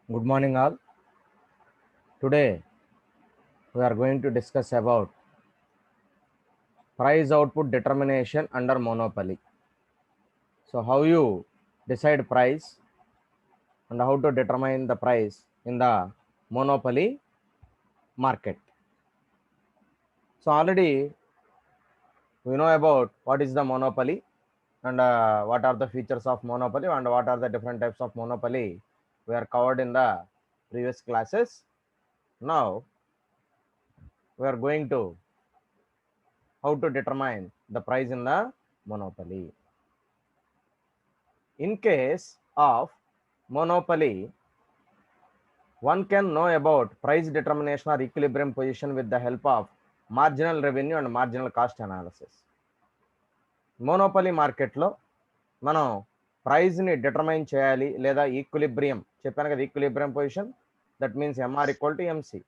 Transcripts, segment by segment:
Good morning all. Today we are going to discuss about price output determination under monopoly. So how you decide price and how to determine the price in the monopoly market. So already we know about what is the monopoly and what are the features of monopoly and what are the different types of monopoly we are covered in the previous classes. Now we are going to how to determine the price in the monopoly. In case of monopoly, one can know about price determination or equilibrium position with the help of marginal revenue and marginal cost analysis. Monopoly మార్కెట్లో మనం ప్రైస్ని determine చేయాలి లేదా equilibrium చెప్పాను కదా, equilibrium position that means MR equal to MC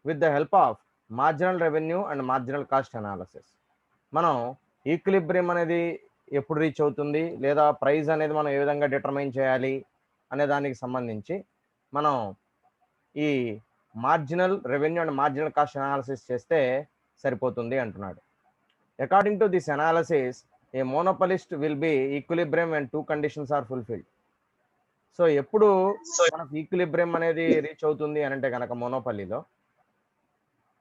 with the help of marginal revenue and marginal cost analysis. మనం equilibrium అనేది ఎప్పుడు రీచ్ అవుతుంది లేదా ప్రైస్ అనేది మనం ఏ విధంగా డిటర్మైన్ చేయాలి అనే దానికి సంబంధించి మనం ఈ marginal revenue and marginal cost analysis చేస్తే సరిపోతుంది అంటున్నాడు. According to this analysis a monopolist will be equilibrium and two conditions are fulfilled. So ఎప్పుడు మనకు ఈక్విలిబ్రియం అనేది రీచ్ అవుతుంది అని అంటే కనుక మోనోపల్లీలో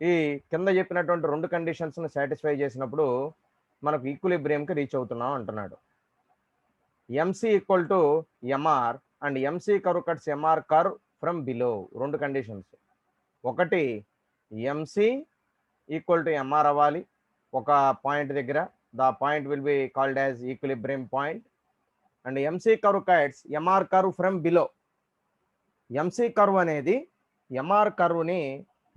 ఈ కింద చెప్పినటువంటి రెండు కండిషన్స్ని సాటిస్ఫై చేసినప్పుడు మనకు ఈక్విలిబ్రియంకి రీచ్ అవుతున్నాం అంటున్నాడు. MC equal to MR and MC curve cuts MR curve from below. రెండు కండిషన్స్, ఒకటి ఎంసీ ఈక్వల్ టు ఎంఆర్ అవ్వాలి ఒక పాయింట్ దగ్గర, the point will be called as equilibrium point. And MC curve cuts MR curve from below. MC curve అనేది MR కర్వ్ని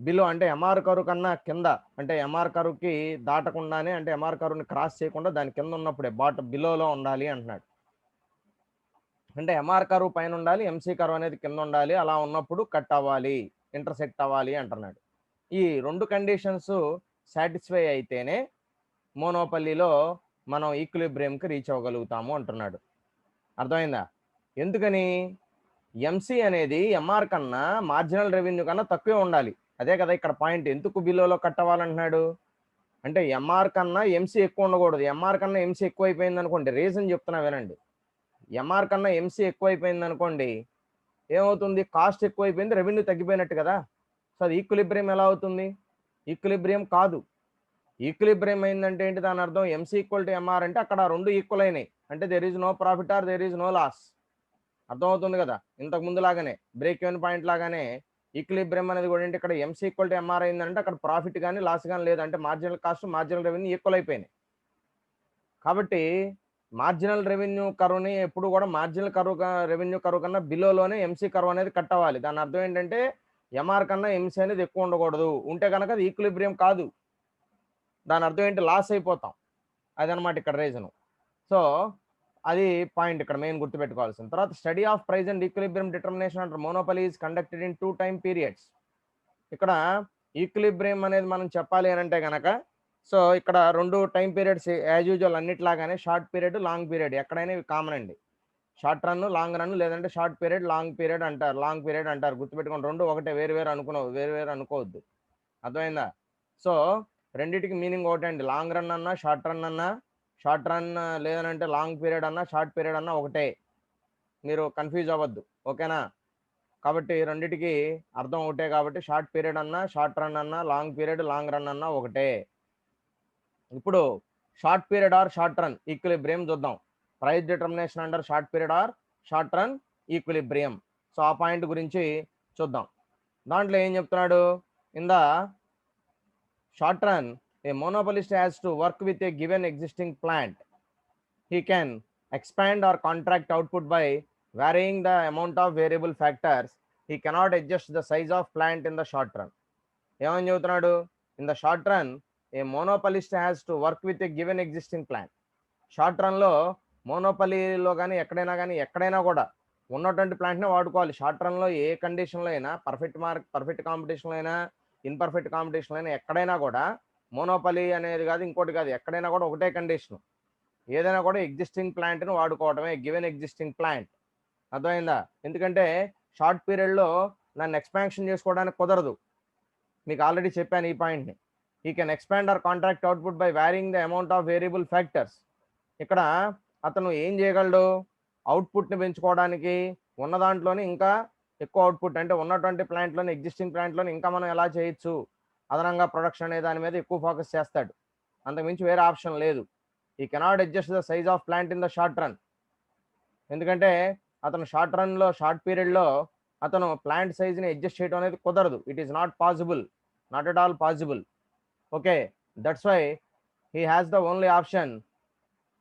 below అంటే MR curve కన్నా కింద, అంటే ఎంఆర్ కర్వ్కి దాటకుండానే, అంటే ఎంఆర్ కర్వ్ని క్రాస్ చేయకుండా దాని కింద ఉన్నప్పుడే బిలోలో ఉండాలి అంటున్నాడు. అంటే ఎంఆర్ కర్వ్ పైన ఉండాలి, ఎంసీ కర్వ్ అనేది కింద ఉండాలి, అలా ఉన్నప్పుడు కట్ అవ్వాలి, ఇంటర్సెక్ట్ అవ్వాలి అంటున్నాడు. ఈ రెండు కండిషన్స్ సాటిస్ఫై అయితేనే మోనోపల్లీలో మనం ఈక్విలిబ్రియంకి రీచ్ అవ్వగలుగుతాము అంటున్నాడు. అర్థమైందా? ఎందుకని? ఎంసీ అనేది ఎంఆర్ కన్నా మార్జినల్ రెవెన్యూ కన్నా తక్కువే ఉండాలి. అదే కదా ఇక్కడ పాయింట్. ఎందుకు బిలోలో కట్ అవ్వాలంటున్నాడు అంటే ఎంఆర్ కన్నా ఎంసీ ఎక్కువ ఉండకూడదు. ఎంఆర్ కన్నా ఎంసీ ఎక్కువ అయిపోయింది అనుకోండి, రీజన్ చెప్తున్నా వినండి. ఎంఆర్ కన్నా ఎంసీ ఎక్కువ అయిపోయింది అనుకోండి, ఏమవుతుంది? కాస్ట్ ఎక్కువ అయిపోయింది, రెవెన్యూ తగ్గిపోయినట్టు కదా. సో అది ఈక్విలిబ్రియం ఎలా అవుతుంది? ఈక్విలిబ్రియం కాదు. ఈక్విలిబ్రియం అయిందంటే ఏంటి దాని అర్థం? ఎంసీ ఈక్వల్ టు ఎంఆర్ అంటే అక్కడ రెండు ఈక్వల్ అయినాయి అంటే there is no profit or there is no loss. అర్థమవుతుంది కదా. ఇంతకు ముందు లాగానే బ్రేక్ ఈవెన్ పాయింట్ లాగానే ఈక్విలిబ్రియం అనేది కూడా ఏంటి, ఇక్కడ ఎంసీ ఈక్వల్ టు ఎంఆర్ అయిందంటే అక్కడ ప్రాఫిట్ కానీ లాస్ కానీ లేదంటే marginal cost marginal revenue equal అయిపోయినాయి. కాబట్టి మార్జినల్ రెవెన్యూ కర్వ్ని ఎప్పుడు కూడా మార్జినల్ కర్వ్ రెవెన్యూ కర్వ్ కన్నా బిలోలోనే ఎంసీ కర్వ్ అనేది కట్ అవ్వాలి. దాని అర్థం ఏంటంటే ఎంఆర్ కన్నా ఎంసీ అనేది ఎక్కువ ఉండకూడదు. ఉంటే కనుక అది ఈక్విలిబ్రియం కాదు. దాని అర్థం ఏంటి? లాస్ అయిపోతాం. అదనమాట ఇక్కడ రీజను. సో అది పాయింట్ ఇక్కడ మెయిన్ గుర్తుపెట్టుకోవాల్సింది. తర్వాత study of price and equilibrium determination under monopoly is conducted in 2 time periods. ఇక్కడ ఈక్విలిబ్రియం అనేది మనం చెప్పాలి అని అంటే కనుక, సో ఇక్కడ రెండు టైం పీరియడ్స్ యాజ్ యూజువల్ అన్నిట్లాగానే షార్ట్ పీరియడ్ లాంగ్ పీరియడ్ ఎక్కడైనా ఇవి కామన్ అండి. షార్ట్ రన్ లాంగ్ రన్ లేదంటే షార్ట్ పీరియడ్ లాంగ్ పీరియడ్ అంటారు, లాంగ్ పీరియడ్ అంటారు. గుర్తుపెట్టుకోండి, రెండు ఒకటే, వేరు వేరు అనుకోవద్దు. అర్థమైందా? సో రెండింటికి మీనింగ్ ఒకటే అండి. లాంగ్ రన్ అన్నా షార్ట్ రన్ అన్నా, షార్ట్ రన్ లేదనంటే లాంగ్ పీరియడ్ అన్నా షార్ట్ పీరియడ్ అన్నా ఒకటే, మీరు కన్ఫ్యూజ్ అవ్వద్దు. ఓకేనా? కాబట్టి రెండింటికి అర్థం ఒకటే. కాబట్టి షార్ట్ పీరియడ్ అన్నా షార్ట్ రన్ అన్నా లాంగ్ పీరియడ్ లాంగ్ రన్ అన్నా ఒకటే. ఇప్పుడు short period or short run equilibrium చూద్దాం. Price determination under short period or short run equilibrium. So ఆ పాయింట్ గురించి చూద్దాం. దాంట్లో ఏం చెప్తున్నాడు? In the short run a monopolist has to work with a given existing plant. He can expand or contract output by varying the amount of variable factors. He cannot adjust the size of plant in the short run. ఏమని చెబుతున్నాడు? In the short run a monopolist has to work with a given existing plan. Short రన్లో మోనోపలీలో కానీ ఎక్కడైనా కూడా ఉన్నటువంటి ప్లాంట్నే వాడుకోవాలి. Short రన్లో ఏ కండిషన్లో అయినా, పర్ఫెక్ట్ కాంపిటీషన్లో అయినా, ఇన్పర్ఫెక్ట్ కాంపిటీషన్లో అయినా, ఎక్కడైనా కూడా మోనోపలీ అనేది కాదు ఇంకోటి కాదు, ఎక్కడైనా కూడా ఒకటే కండిషన్. ఏదైనా కూడా ఎగ్జిస్టింగ్ ప్లాంట్ని వాడుకోవడమే, గివెన్ ఎగ్జిస్టింగ్ ప్లాంట్. అర్థమైందా? ఎందుకంటే షార్ట్ పీరియడ్లో నన్ను ఎక్స్పాన్షన్ చేసుకోవడానికి కుదరదు. మీకు ఆల్రెడీ చెప్పాను ఈ పాయింట్ని. He can expand or contract output by varying the amount of variable factors. ఇక్కడ అతను ఏం చేయగలడు, అవుట్పుట్ని పెంచుకోవడానికి ఉన్న దాంట్లోనే ఇంకా ఎక్కువ అవుట్పుట్, అంటే ఉన్నటువంటి ప్లాంట్లోని ఎగ్జిస్టింగ్ ప్లాంట్లోని ఇంకా మనం ఎలా చేయొచ్చు, అదనంగా ప్రొడక్షన్ అనే దాని మీద ఎక్కువ ఫోకస్ చేస్తాడు. అంతకుమించి వేరే ఆప్షన్ లేదు. ఈ cannot adjust the size of plant in the short run. ఎందుకంటే అతను షార్ట్ రన్లో, షార్ట్ పీరియడ్లో అతను ప్లాంట్ సైజ్ని అడ్జస్ట్ చేయడం అనేది కుదరదు. It is not possible, not at all possible. Okay, that's why he has the only option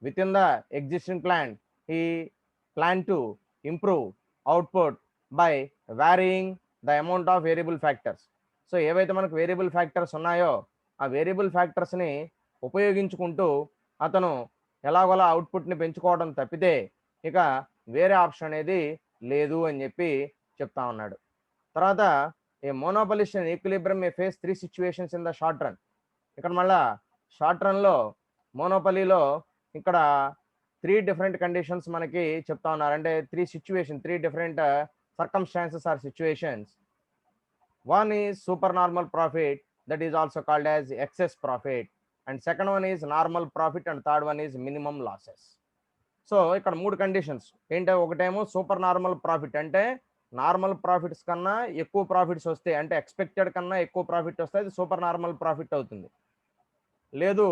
within the existing plant. He planned to improve output by varying the amount of variable factors. So ఏవైతే మనకు variable factors ఉన్నాయో ఆ variable ఫ్యాక్టర్స్ని ఉపయోగించుకుంటూ అతను ఎలాగోలా అవుట్పుట్ని పెంచుకోవడం తప్పితే ఇక వేరే ఆప్షన్ అనేది లేదు అని చెప్పి చెప్తా ఉన్నాడు. తర్వాత a monopolist and equilibrium may face 3 situations in the short run. ఇక్కడ మళ్ళా షార్ట్ రన్లో మోనోపలీలో ఇక్కడ 3 డిఫరెంట్ కండిషన్స్ మనకి చెప్తా ఉన్నారు. అంటే 3 different circumstances or situations. One is super normal profit, that is also called as excess profit, and second one is normal profit, and third one is minimum losses. So ఇక్కడ 3 conditions ఏంటో, ఒకటేమో super normal profit, అంటే normal profits కన్నా ఎక్కువ profits వస్తే, అంటే expected కన్నా ఎక్కువ ప్రాఫిట్ వస్తే అది సూపర్ నార్మల్ ప్రాఫిట్ అవుతుంది. లేదు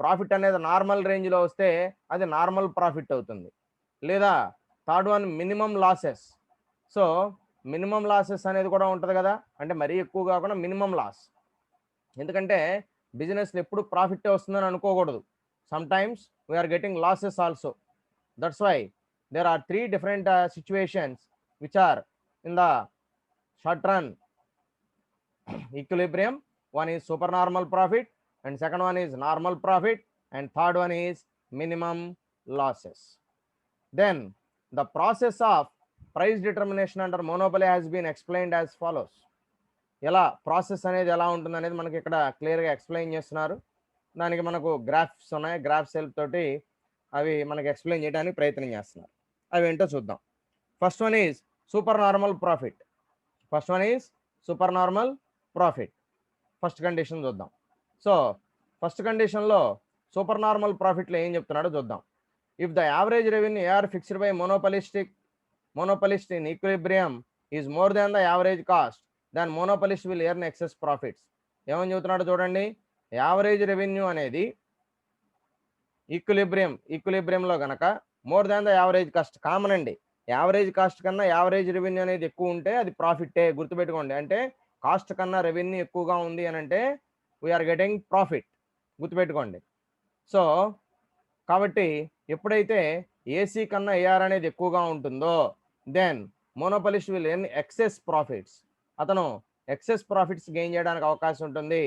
ప్రాఫిట్ అనేది నార్మల్ రేంజ్లో వస్తే అది నార్మల్ ప్రాఫిట్ అవుతుంది. లేదా third one minimum losses. So minimum losses అనేది కూడా ఉంటుంది కదా, అంటే మరీ ఎక్కువ కాకుండా మినిమం లాస్. ఎందుకంటే బిజినెస్లో ఎప్పుడు ప్రాఫిట్ వస్తుందని అనుకోకూడదు. Sometimes we are getting losses also. That's why there are 3 different situations which are in the short run equilibrium. One is super normal profit, and second one is normal profit, and third one is minimum losses. Then the process of price determination under monopoly has been explained as follows. ఎలా process అనేది ఎలా ఉంటుంది అనేది మనకి ఇక్కడ క్లియర్గా explain చేస్తున్నారు. దానికి మనకు గ్రాఫ్స్ ఉన్నాయి, గ్రాఫ్స్ హెల్ప్ తోటి అవి మనకి ఎక్స్ప్లెయిన్ చేయడానికి ప్రయత్నం చేస్తున్నారు. అవి ఏంటో చూద్దాం. First one is super normal profit. First condition చూద్దాం. సో ఫస్ట్ కండిషన్లో సూపర్ నార్మల్ ప్రాఫిట్లో ఏం చెప్తున్నాడో చూద్దాం. If the average revenue AR fixed by monopolist in equilibrium is more than the average cost, then monopolist will earn excess profits. ఏమని చెబుతున్నాడో చూడండి. Average revenue అనేది ఈక్విలిబ్రియంలో కనుక more than the average cost, common అండి. యావరేజ్ కాస్ట్ కన్నా average revenue అనేది ఎక్కువ ఉంటే అది ప్రాఫిట్టే, గుర్తుపెట్టుకోండి. అంటే కాస్ట్ కన్నా రెవెన్యూ ఎక్కువగా ఉంది అని అంటే వీఆర్ గెటింగ్ ప్రాఫిట్, గుర్తుపెట్టుకోండి. సో కాబట్టి ఎప్పుడైతే ఏసీ కన్నా ఏఆర్ అనేది ఎక్కువగా ఉంటుందో then monopolist will earn excess profits. అతను ఎక్సెస్ ప్రాఫిట్స్ గెయిన్ చేయడానికి అవకాశం ఉంటుంది.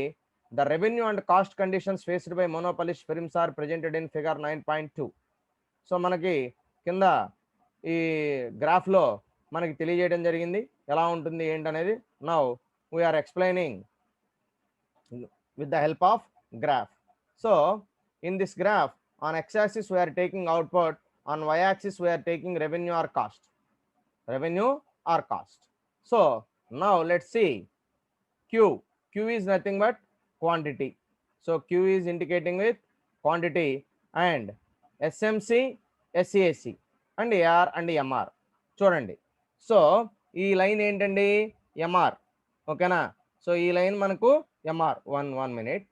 The revenue and cost conditions faced by monopolist firms are presented in figure 9.2. So మనకి కింద ఈ గ్రాఫ్లో మనకి తెలియజేయడం జరిగింది ఎలా ఉంటుంది ఏంటనేది. Now we are explaining with the help of graph. So in this graph, on x-axis we are taking output, on y-axis we are taking revenue or cost. So now let's see Q is nothing but quantity. So Q is indicating with quantity, and SMC, SCAC and AR and MR చూడండి. So ఈ line ఏంటండి, MR. ఓకేనా. So ఈ line మనకు MR. One minute.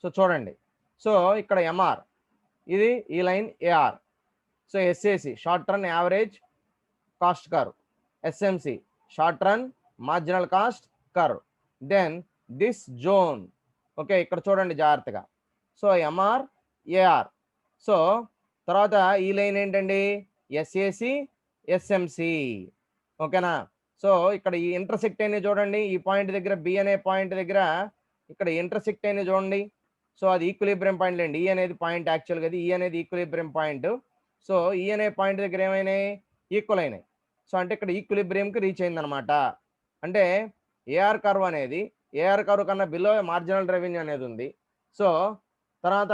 So చూడండి. So ఇక్కడ MR, ఇది ఈ line AR. So SAC short run average cost curve, SMC short run marginal cost curve, then this zone. Okay, ఇక్కడ చూడండి జాగ్రత్తగా. So MR, AR. సో తర్వాత ఈ లైన్ ఏంటండి, SAC, SMC. ఓకేనా. సో ఇక్కడ ఈ ఇంటర్సెక్ట్ అయినా చూడండి, ఈ పాయింట్ దగ్గర B అనే పాయింట్ దగ్గర ఇక్కడ ఇంటర్సెక్ట్ అయినా చూడండి. సో అది ఈక్విలిబ్రియం పాయింట్ లేండి. ఈ అనేది పాయింట్ యాక్చువల్గా, అది ఈ అనేది ఈక్విలిబ్రియం పాయింట్. సో ఈ అనే పాయింట్ దగ్గర ఏమైనాయి, ఈక్వల్ అయినాయి. సో అంటే ఇక్కడ ఈక్విలిబ్రియంకి రీచ్ అయిందనమాట. అంటే ఏఆర్ కర్వ్ అనేది ఏఆర్ కర్వ్ కన్నా బిలో మార్జినల్ రెవెన్యూ అనేది ఉంది. సో తర్వాత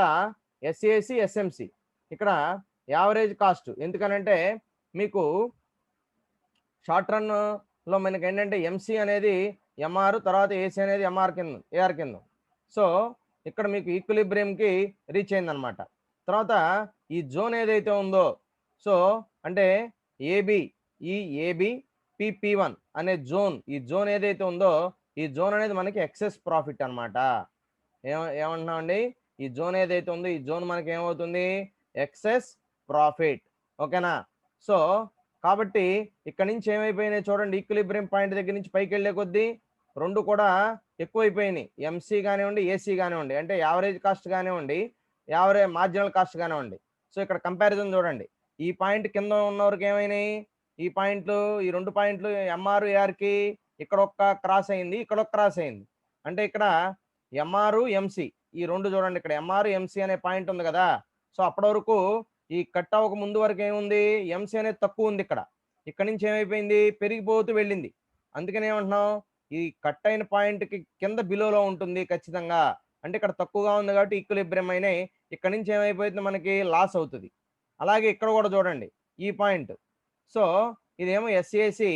ఎస్ఏసి ఎస్ఎంసి ఇక్కడ యావరేజ్ కాస్ట్, ఎందుకనంటే మీకు షార్ట్ రన్లో మనకి ఏంటంటే ఎంసీ అనేది ఎంఆర్, తర్వాత ఏసీ అనేది ఏఆర్ కింద. సో ఇక్కడ మీకు ఈక్విలిబ్రియంకి రీచ్ అయిందనమాట. తర్వాత ఈ జోన్ ఏదైతే ఉందో, సో అంటే ఏబి, ఈ ఏబి పిపి1 అనే జోన్, ఈ జోన్ ఏదైతే ఉందో ఈ జోన్ అనేది మనకి ఎక్సెస్ ప్రాఫిట్ అనమాట. ఏమంటున్నామండి, ఈ జోన్ ఏదైతే ఉందో ఈ జోన్ మనకి ఏమవుతుంది, ఎక్సెస్ ప్రాఫిట్. ఓకేనా. సో కాబట్టి ఇక్కడ నుంచి ఏమైపోయినాయి చూడండి, ఈక్విలిబ్రియం పాయింట్ దగ్గర నుంచి పైకి వెళ్ళే కొద్దీ రెండు కూడా ఎక్కువైపోయినాయి. ఎంసీ కానివ్వండి, ఏసీ కానివ్వండి, అంటే యావరేజ్ కాస్ట్ కానివ్వండి, మార్జినల్ కాస్ట్ కానివ్వండి. సో ఇక్కడ కంపారిజన్ చూడండి, ఈ పాయింట్ కింద ఉన్నవరకు ఏమైనాయి, ఈ పాయింట్లు, ఈ రెండు పాయింట్లు ఎంఆర్ ఏఆర్కి ఇక్కడ ఒక్క క్రాస్ అయింది, ఇక్కడ ఒక క్రాస్ అయింది. అంటే ఇక్కడ ఎంఆర్ ఎంసీ ఈ రెండు చూడండి, ఇక్కడ ఎంఆర్ ఎంసీ అనే పాయింట్ ఉంది కదా. సో అప్పటి వరకు ఈ కట్ అవ్వక ముందు వరకు ఏముంది, ఎంసీ అనేది తక్కువ ఉంది. ఇక్కడ నుంచి ఏమైపోయింది, పెరిగిపోతూ వెళ్ళింది. అందుకని ఏమంటున్నాం, ఈ కట్ అయిన పాయింట్కి కింద బిలోలో ఉంటుంది ఖచ్చితంగా. అంటే ఇక్కడ తక్కువగా ఉంది కాబట్టి ఈక్విలిబ్రియం అయినాయి. ఇక్కడ నుంచి ఏమైపోతుంది, మనకి లాస్ అవుతుంది. అలాగే ఇక్కడ కూడా చూడండి ఈ పాయింట్. సో ఇదేమో ఎస్ఏసి,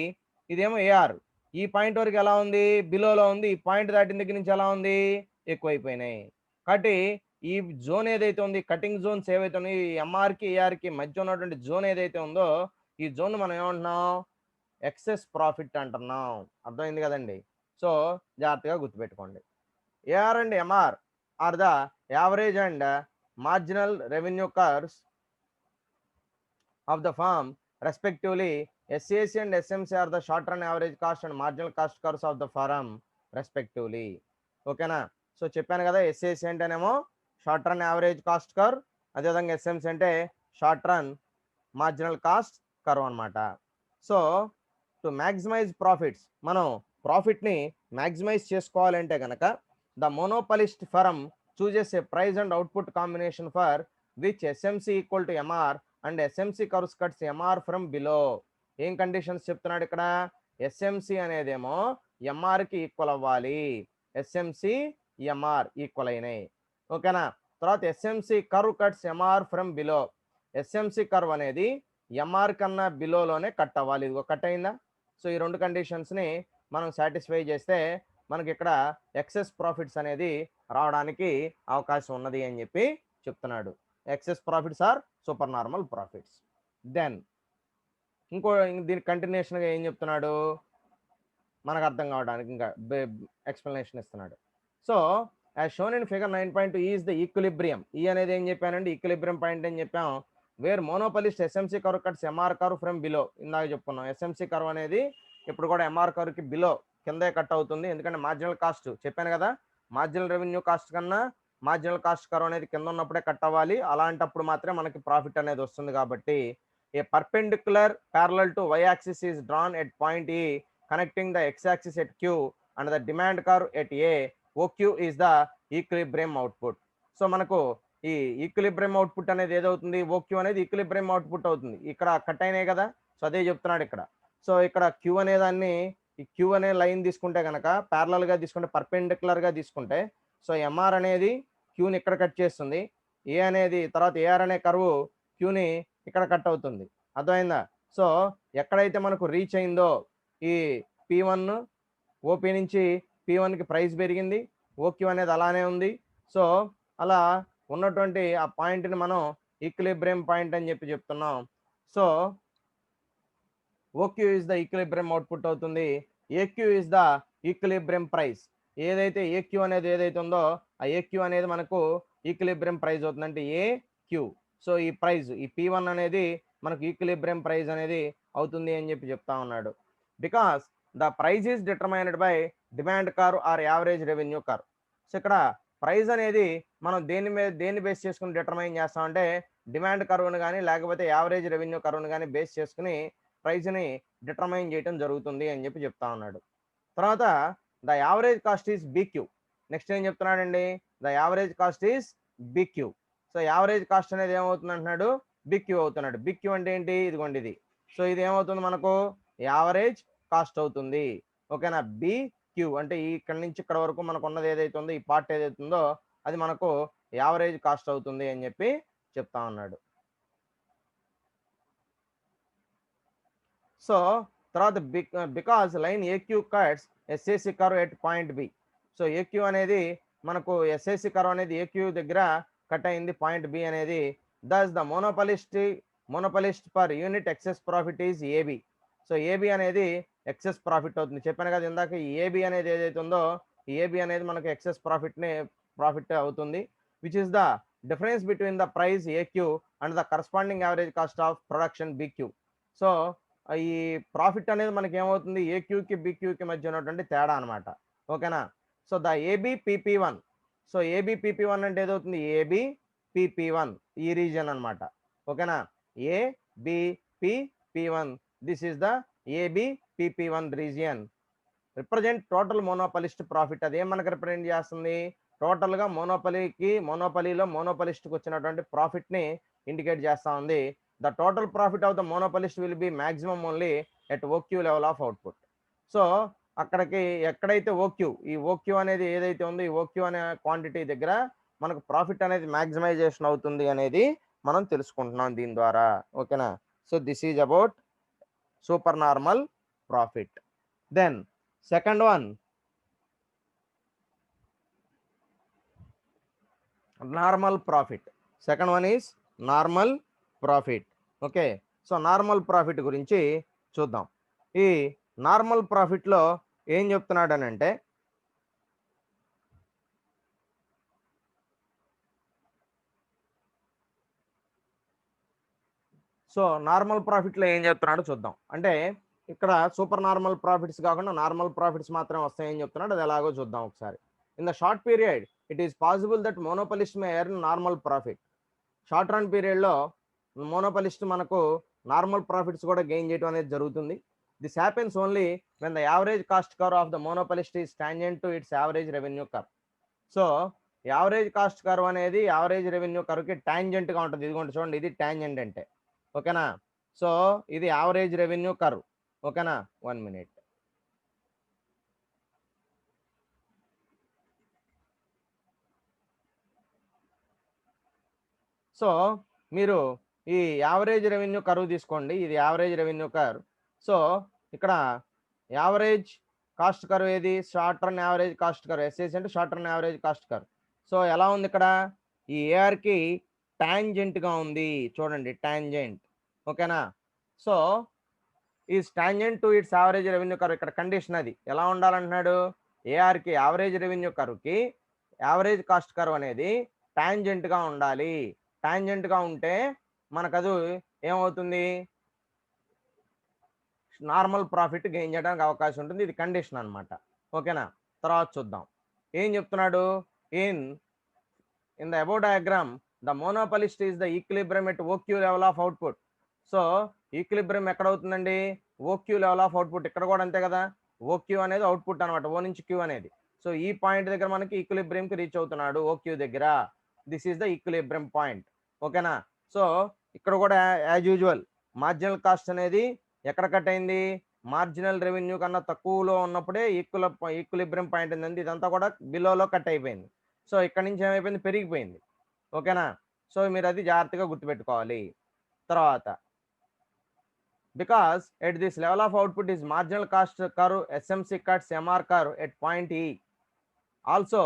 ఇదేమో ఏఆర్. ఈ పాయింట్ వరకు ఎలా ఉంది, బిలోలో ఉంది. ఈ పాయింట్ దాటిన దగ్గర నుంచి ఎలా ఉంది, ఎక్కువైపోయినాయి. కాబట్టి ఈ జోన్ ఏదైతే ఉంది, కటింగ్ జోన్స్ ఏవైతే ఉన్నాయో, ఈ ఎంఆర్కి ఏఆర్కి మధ్య ఉన్నటువంటి జోన్ ఏదైతే ఉందో ఈ జోన్ మనం ఏమంటున్నాం, ఎక్సెస్ ప్రాఫిట్ అంటున్నాం. అర్థమైంది కదండి. సో జాగ్రత్తగా గుర్తుపెట్టుకోండి. AR and MR are the average and marginal revenue curves of the firm respectively. SAC and SMC are the short run average cost and marginal cost curves of the firm respectively. ఓకేనా. So చెప్పాను కదా, SAC అంటేనేమో short run average cost curve, అదేవిధంగా SMC అంటే short run marginal cost curve అనమాట. So to maximise profits, మనం ప్రాఫిట్ని maximise చేసుకోవాలంటే కనుక the monopolist firm chooses a price and output combination for which SMC equal to MR and SMC curves cuts MR from below. ఏం conditions చెప్తున్నాడు ఇక్కడ, SMC అనేదేమో ఎంఆర్కి ఈక్వల్ అవ్వాలి, ఎస్ఎంసి ఎంఆర్ ఈక్వల్ అయినాయి. ఓకేనా. తర్వాత SMC curve cuts MR from below, SMC curve అనేది ఎంఆర్ కన్నా బిలోలోనే కట్ అవ్వాలి. ఇదిగో కట్ అయిందా. సో ఈ రెండు కండిషన్స్ని మనం సాటిస్ఫై చేస్తే మనకి ఇక్కడ ఎక్సెస్ ప్రాఫిట్స్ అనేది రావడానికి అవకాశం ఉన్నది అని చెప్పి చెప్తున్నాడు. Excess profits or super normal profits. Then దీని కంటిన్యూషన్గా ఏం చెప్తున్నాడు, మనకు అర్థం కావడానికి ఇంకా ఎక్స్ప్లెనేషన్ ఇస్తున్నాడు. So as shown in figure 9.2 is the equilibrium. ఈ అనేది ఏం చెప్పానండి, ఈక్విలిబ్రియం పాయింట్ అని చెప్పాం. Where monopolist SMC curve cuts MR curve from below. ఇందాక చెప్పుకున్నాం, ఎస్ఎంసి కర్వ్ అనేది ఇప్పుడు కూడా ఎంఆర్ కర్వ్కి బిలో, కిందే కట్ అవుతుంది. ఎందుకంటే మార్జినల్ కాస్ట్ చెప్పాను కదా, మార్జినల్ రెవెన్యూ కాస్ట్ కన్నా మార్జినల్ కాస్ట్ కర్వ్ అనేది కింద ఉన్నప్పుడే కట్ అవ్వాలి. అలాంటప్పుడు మాత్రమే మనకి ప్రాఫిట్ అనేది వస్తుంది. కాబట్టి a perpendicular parallel to Y axis is drawn at point E connecting the X axis at Q and the demand curve at A. OQ is the equilibrium output. So మనకు ఈ equilibrium output అనేది ఏదవుతుంది, OQ అనేది equilibrium output అవుతుంది. ఇక్కడ cut అయినాయి కదా, so అదే చెప్తున్నాడు ఇక్కడ. సో ఇక్కడ క్యూ అనే దాన్ని, ఈ క్యూ అనే లైన్ తీసుకుంటే కనుక ప్యారలల్గా తీసుకుంటే, పర్పెండిక్యులర్గా తీసుకుంటే, సో ఎంఆర్ అనేది క్యూని ఇక్కడ కట్ చేస్తుంది, ఏ అనేది తర్వాత ఏఆర్ అనే కర్వ్ క్యూని ఇక్కడ కట్ అవుతుంది. అర్థమైందా. సో ఎక్కడైతే మనకు రీచ్ అయిందో ఈ P1 ఓపీ నుంచి P1కి ప్రైస్ పెరిగింది, ఓక్యూ అనేది అలానే ఉంది. సో అలా ఉన్నటువంటి ఆ పాయింట్ని మనం ఈక్విలిబ్రియం పాయింట్ అని చెప్పి చెప్తున్నాం. So OQ is the equilibrium output అవుతుంది, AQ is the equilibrium price. ఏదైతే ఏక్యూ అనేది ఏదైతే ఉందో ఆ ఏక్యూ అనేది మనకు ఈక్విలిబ్రియం ప్రైస్ అవుతుంది, అంటే ఏక్యూ. సో ఈ ప్రైస్, ఈ P1 అనేది మనకు ఈక్విలిబ్రియం ప్రైస్ అనేది అవుతుంది అని చెప్పి చెప్తా ఉన్నాడు. Because the price is determined by demand curve or average revenue curve. So ఇక్కడ ప్రైస్ అనేది మనం దేన్ని బేస్ చేసుకుని డిటర్మైన్ చేస్తామంటే డిమాండ్ కర్వ్ను కానీ లేకపోతే యావరేజ్ రెవెన్యూ కర్వ్ను కానీ బేస్ చేసుకుని ప్రైస్ని డిటర్మైన్ చేయడం జరుగుతుంది అని చెప్పి చెప్తా ఉన్నాడు. తర్వాత the average cost is BQ. Next ఏం చెప్తున్నాడండి, the average cost is BQ. So average cost అనేది ఏమవుతుంది అంటున్నాడు, BQ అవుతున్నాడు. BQ అంటే ఏంటి, ఇదిగోండి ఇది. సో ఇది ఏమవుతుంది మనకు యావరేజ్ కాస్ట్ అవుతుంది. ఓకేనా. BQ అంటే ఇక్కడ నుంచి ఇక్కడ వరకు మనకు ఉన్నది ఏదైతే ఉందో ఈ పార్ట్ ఏదైతే ఉందో అది మనకు యావరేజ్ కాస్ట్ అవుతుంది అని చెప్పి చెప్తా ఉన్నాడు. సో తర్వాత because line AQ cuts SAC curve at point B. So AQ అనేది మనకు ఎస్ఏసి కర్వ్ అనేది ఏక్యూ దగ్గర కట్ అయింది పాయింట్ బి అనేది. Thus the monopolist per unit excess profit is AB. So AB అనేది ఎక్సెస్ ప్రాఫిట్ అవుతుంది. చెప్పాను కదా ఇందాక, ఈ ఏబి అనేది ఏదైతే ఉందో ఈ ఏబి అనేది మనకు ఎక్సెస్ ప్రాఫిట్ అవుతుంది, which is the difference between the price AQ and the corresponding average cost of production BQ. So ఈ ప్రాఫిట్ అనేది మనకి ఏమవుతుంది, ఏక్యూకి బిక్యూకి మధ్య ఉన్నటువంటి తేడా అనమాట. ఓకేనా. So the ABPP one. So ABPP one అంటే ఏదవుతుంది, ఏబిపిపి1 ఈ రీజన్ అనమాట. ఓకేనా. ABPP one, this is the ABPP one region represent total monopolist profit. అదేం మనకు రిప్రజెంట్ చేస్తుంది, టోటల్గా మోనోపలీలో మోనోపలిస్ట్కి వచ్చినటువంటి ప్రాఫిట్ని ఇండికేట్ చేస్తూ ఉంది. The total profit of the monopolist will be maximum only at OQ level of output. So అక్కడికి ఎక్కడైతే ఓక్యూ, ఈ ఓక్యూ అనేది ఏదైతే ఉందో ఈ ఓక్యూ అనే క్వాంటిటీ దగ్గర మనకు ప్రాఫిట్ అనేది మ్యాక్సిమైజేషన్ అవుతుంది అనేది మనం తెలుసుకుంటున్నాం దీని ద్వారా. ఓకేనా. So this is about super normal profit. Then second one, normal profit. Second one is normal profit. Okay. So normal profit గురించి చూద్దాం. ఈ నార్మల్ ప్రాఫిట్లో ఏం చెప్తున్నాడు అని అంటే, సో నార్మల్ ప్రాఫిట్లో ఏం చెప్తున్నాడో చూద్దాం. అంటే ఇక్కడ సూపర్ నార్మల్ ప్రాఫిట్స్ కాకుండా నార్మల్ ప్రాఫిట్స్ మాత్రమే వస్తాయని చెప్తున్నాడు. అది ఎలాగో చూద్దాం ఒకసారి. In the short period it is possible that monopolist may earn normal profit. Short run పీరియడ్లో మోనోపలిస్ట్ మనకు నార్మల్ ప్రాఫిట్స్ కూడా గెయిన్ చేయడం అనేది జరుగుతుంది. This happens only when the average cost curve of the monopolist is tangent to its average revenue curve. So average cost curve అనేది average revenue కర్వ్కి టాంజెంట్గా ఉంటుంది. ఇదిగోండి చూడండి, ఇది టాంజెంట్ అంటే. ఓకేనా. సో ఇది యావరేజ్ రెవెన్యూ కర్వ్. ఓకేనా. 1 minute. సో మీరు ఈ యావరేజ్ రెవెన్యూ కర్వ్ తీసుకోండి, ఇది యావరేజ్ రెవెన్యూ కర్వ్. సో ఇక్కడ యావరేజ్ కాస్ట్ కర్వ్ ఏది, short run average cost curve. SS అంటే short run average cost curve. So ఎలా ఉంది ఇక్కడ, ఈ ఏఆర్కి టాంజెంట్గా ఉంది చూడండి, టాంజెంట్. ఓకేనా. సో ఈ tangent to its average revenue curve. ఇక్కడ కండిషన్ అది ఎలా ఉండాలంటున్నాడు, ఏఆర్కి యావరేజ్ రెవెన్యూ కర్వ్కి యావరేజ్ కాస్ట్ కర్వ్ అనేది టాంజెంట్గా ఉండాలి. టాంజెంట్గా ఉంటే మనకు అది ఏమవుతుంది, నార్మల్ ప్రాఫిట్ గెయిన్ చేయడానికి అవకాశం ఉంటుంది. ఇది కండిషన్ అనమాట. ఓకేనా. తర్వాత చూద్దాం ఏం చెప్తున్నాడు. In the above diagram the monopolist is the equilibrium at OQ level of output. So equilibrium ఎక్కడ అవుతుందండి, ఓక్యూ లెవెల్ ఆఫ్ అవుట్పుట్. ఇక్కడ కూడా అంతే కదా, ఓక్యూ అనేది అవుట్పుట్ అనమాట, ఓ నుంచి క్యూ అనేది. సో ఈ పాయింట్ దగ్గర మనకి ఈక్విలిబ్రియంకి రీచ్ అవుతున్నాడు ఓక్యూ దగ్గర. This is the equilibrium point. ఓకేనా. సో ఇక్కడ కూడా యాజ్ యూజువల్ మార్జినల్ కాస్ట్ అనేది ఎక్కడ కట్ అయింది, మార్జినల్ రెవెన్యూ కన్నా తక్కువలో ఉన్నప్పుడే ఈక్విలిబ్రియం పాయింట్ ఉందండి. ఇదంతా కూడా బిలోలో కట్ అయిపోయింది. సో ఇక్కడ నుంచి ఏమైపోయింది, పెరిగిపోయింది. ఓకేనా. సో మీరు అది జాగ్రత్తగా గుర్తుపెట్టుకోవాలి. తర్వాత because at this level of output is marginal cost curve SMC cuts MR curve at point E. Also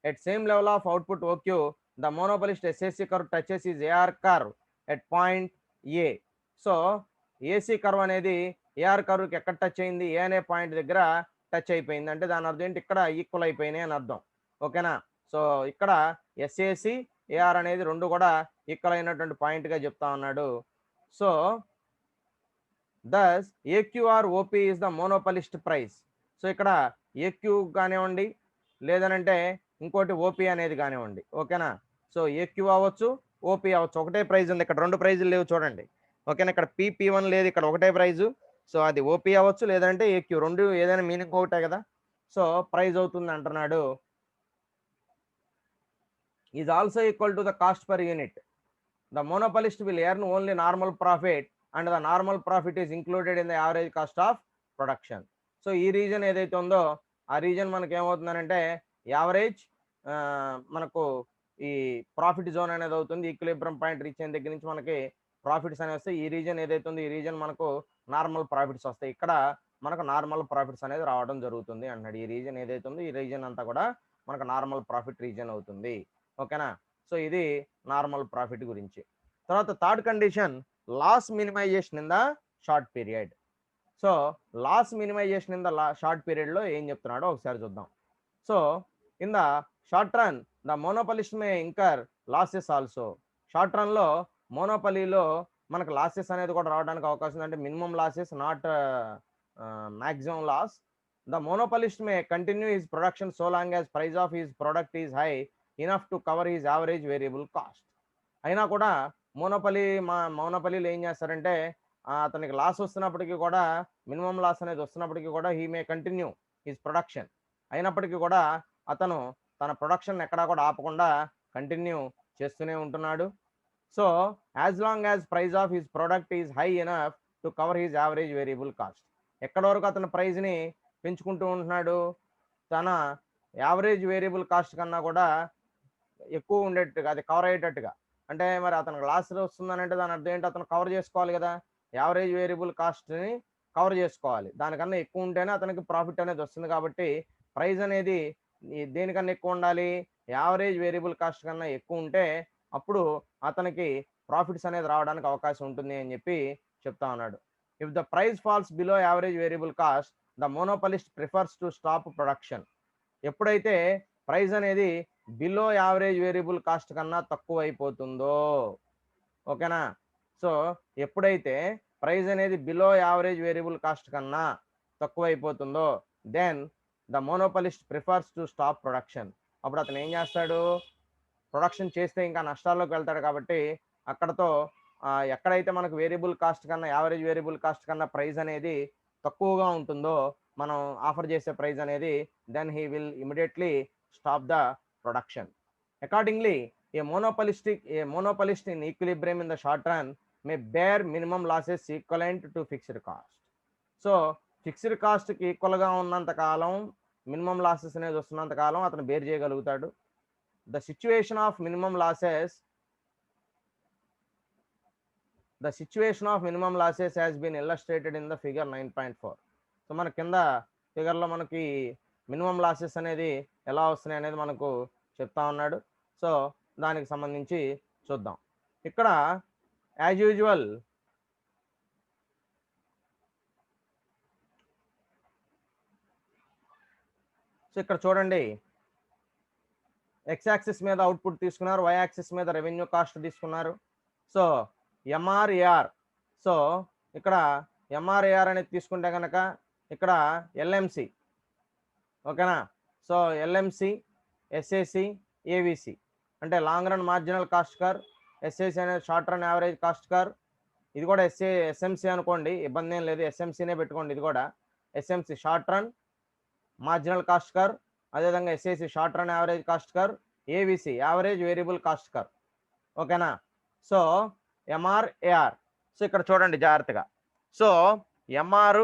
at same level of output OQ the monopolist SAC curve touches is AR curve at point A. So AC curve అనేది AR curve కి ఎక్కడ touch అయింది, ఏ అనే point దగ్గర touch అయిపోయింది. అంటే దాని అర్థం ఏంటి, ఇక్కడ ఈక్వల్ అయిపోయినాయి అని అర్థం. ఓకేనా. సో ఇక్కడ SAC AR అనేది రెండు కూడా ఈక్వల్ అయినటువంటి పాయింట్గా చెప్తా ఉన్నాడు. So thus AQR OP is the monopolist price. So ఇక్కడ AQ కానివ్వండి లేదనంటే ఇంకోటి ఓపీ అనేది కానివ్వండి. ఓకేనా. సో AQ అవ్వచ్చు ఓపీ అవ్వచ్చు, ఒకటే ప్రైజ్ ఉంది. ఇక్కడ రెండు ప్రైజులు లేవు చూడండి. ఓకేనా. ఇక్కడ PP1 లేదు, ఇక్కడ ఒకటే ప్రైజు. సో అది ఓపీ అవ్వచ్చు లేదంటే AQ, రెండు ఏదైనా మీనింగ్ ఒకటే కదా. సో ప్రైజ్ అవుతుంది అంటున్నాడు. Is also equal to the cost per unit. The monopolist will earn only normal profit and the normal profit is included in the average cost of production. So ఈ reason ఏదైతే ఉందో ఆ reason మనకి ఏమవుతుందంటే average మనకు ఈ profit zone అనేది అవుతుంది. ఈక్విలిబ్రియం పాయింట్ రీచ్ అయిన దగ్గర నుంచి మనకి ప్రాఫిట్స్ అనేవి వస్తాయి. ఈ రీజన్ ఏదైతే ఉందో ఈ రీజన్ మనకు నార్మల్ ప్రాఫిట్స్ వస్తాయి. ఇక్కడ మనకు నార్మల్ ప్రాఫిట్స్ అనేది రావడం జరుగుతుంది అంటున్నాడు. ఈ రీజన్ ఏదైతే ఉందో ఈ రీజన్ అంతా కూడా మనకు నార్మల్ ప్రాఫిట్ రీజన్ అవుతుంది. ఓకేనా. సో ఇది నార్మల్ ప్రాఫిట్ గురించి. తర్వాత third condition, loss minimization in the short period. So loss minimization in the short పీరియడ్లో ఏం చెప్తున్నాడో ఒకసారి చూద్దాం. So in the short run the monopolist may incur losses also. Short రన్లో మోనోపలీలో మనకు లాసెస్ అనేది కూడా రావడానికి అవకాశం ఉంది. అంటే minimum losses, not maximum loss. The monopolist may continue his production so long as price of his product is high enough to cover his average variable cost. అయినా కూడా మోనోపలీలు ఏం చేస్తారంటే అతనికి లాస్ వస్తున్నప్పటికీ కూడా, మినిమం లాస్ అనేది వస్తున్నప్పటికీ కూడా he may continue his production. అయినప్పటికీ కూడా అతను తన ప్రొడక్షన్ ఎక్కడా కూడా ఆపకుండా కంటిన్యూ చేస్తూనే ఉంటున్నాడు. So as long as price of his product is high enough to cover his average variable cost. ఎక్కడి వరకు అతను ప్రైజ్ని పెంచుకుంటూ ఉంటున్నాడు, తన యావరేజ్ వేరియబుల్ కాస్ట్ కన్నా కూడా ఎక్కువ ఉండేట్టుగా, అది కవర్ అయ్యేటట్టుగా. అంటే మరి అతనికి లాస్ వస్తుందనంటే దాని అర్థం ఏంటి, అతను కవర్ చేసుకోవాలి కదా, యావరేజ్ వేరియబుల్ కాస్ట్ని కవర్ చేసుకోవాలి. దానికన్నా ఎక్కువ ఉంటేనే అతనికి ప్రాఫిట్ అనేది వస్తుంది. కాబట్టి ప్రైస్ అనేది దేనికన్నా ఎక్కువ ఉండాలి, యావరేజ్ వేరియబుల్ కాస్ట్ కన్నా ఎక్కువ ఉంటే అప్పుడు అతనికి ప్రాఫిట్స్ అనేది రావడానికి అవకాశం ఉంటుంది అని చెప్పి చెప్తా ఉన్నాడు. If the price falls below average variable cost the monopolist prefers to stop production. ఎప్పుడైతే ప్రైస్ అనేది బిలో యావరేజ్ వేరియబుల్ కాస్ట్ కన్నా తక్కువ అయిపోతుందో, ఓకేనా. సో ఎప్పుడైతే ప్రైస్ అనేది బిలో యావరేజ్ వేరియబుల్ కాస్ట్ కన్నా తక్కువ అయిపోతుందో then the monopolist prefers to stop production. అప్పుడు అతను ఏం చేస్తాడు, ప్రొడక్షన్ చేస్తే ఇంకా నష్టాల్లోకి వెళ్తాడు. కాబట్టి అక్కడతో ఎక్కడైతే మనకు వేరియబుల్ కాస్ట్ కన్నా, యావరేజ్ వేరియబుల్ కాస్ట్ కన్నా ప్రైస్ అనేది తక్కువగా ఉంటుందో మనం ఆఫర్ చేసే ప్రైస్ అనేది, then he will immediately stop the production. Accordingly a monopolist in equilibrium in the short run may bear minimum losses equivalent to fixed cost. So fixed కాస్ట్కి ఈక్వల్గా ఉన్నంత కాలం, మినిమం లాసెస్ అనేది వస్తున్నంత కాలం అతను బేర్ చేయగలుగుతాడు. The situation of minimum losses has been illustrated in the figure 9.4. So మన కింద ఫిగర్లో మనకి minimum losses అనేది ఎలా వస్తున్నాయి అనేది మనకు చెప్తా ఉన్నాడు. సో దానికి సంబంధించి చూద్దాం. ఇక్కడ యాజ్ యూజువల్ సో ఇక్కడ చూడండి, ఎక్స్ యాక్సిస్ మీద అవుట్పుట్ తీసుకున్నారు, వై యాక్సిస్ మీద రెవెన్యూ కాస్ట్ తీసుకున్నారు. సో ఎంఆర్ఏఆర్, సో ఇక్కడ ఎంఆర్ఏఆర్ అనేది తీసుకుంటే కనుక ఇక్కడ ఎల్ఎంసి, ఓకేనా. సో ఎల్ఎంసి, ఎస్ఏసి, ఏవిసి అంటే లాంగ్ రన్ మార్జినల్ కాస్ట్ కర్, ఎస్ఏసి అనేది షార్ట్ రన్ యావరేజ్ కాస్ట్ కర్. ఇది కూడా ఎస్ఎంసి అనుకోండి, ఇబ్బంది ఏం లేదు, ఎస్ఎంసీనే పెట్టుకోండి. ఇది కూడా SMC short run marginal cost కర్, అదేవిధంగా SAC short run average cost కర్, ఏవిసి యావరేజ్ వేరియబుల్ కాస్ట్ కర్, ఓకేనా. సో ఎంఆర్ఏఆర్, సో ఇక్కడ చూడండి జాగ్రత్తగా. సో ఎంఆర్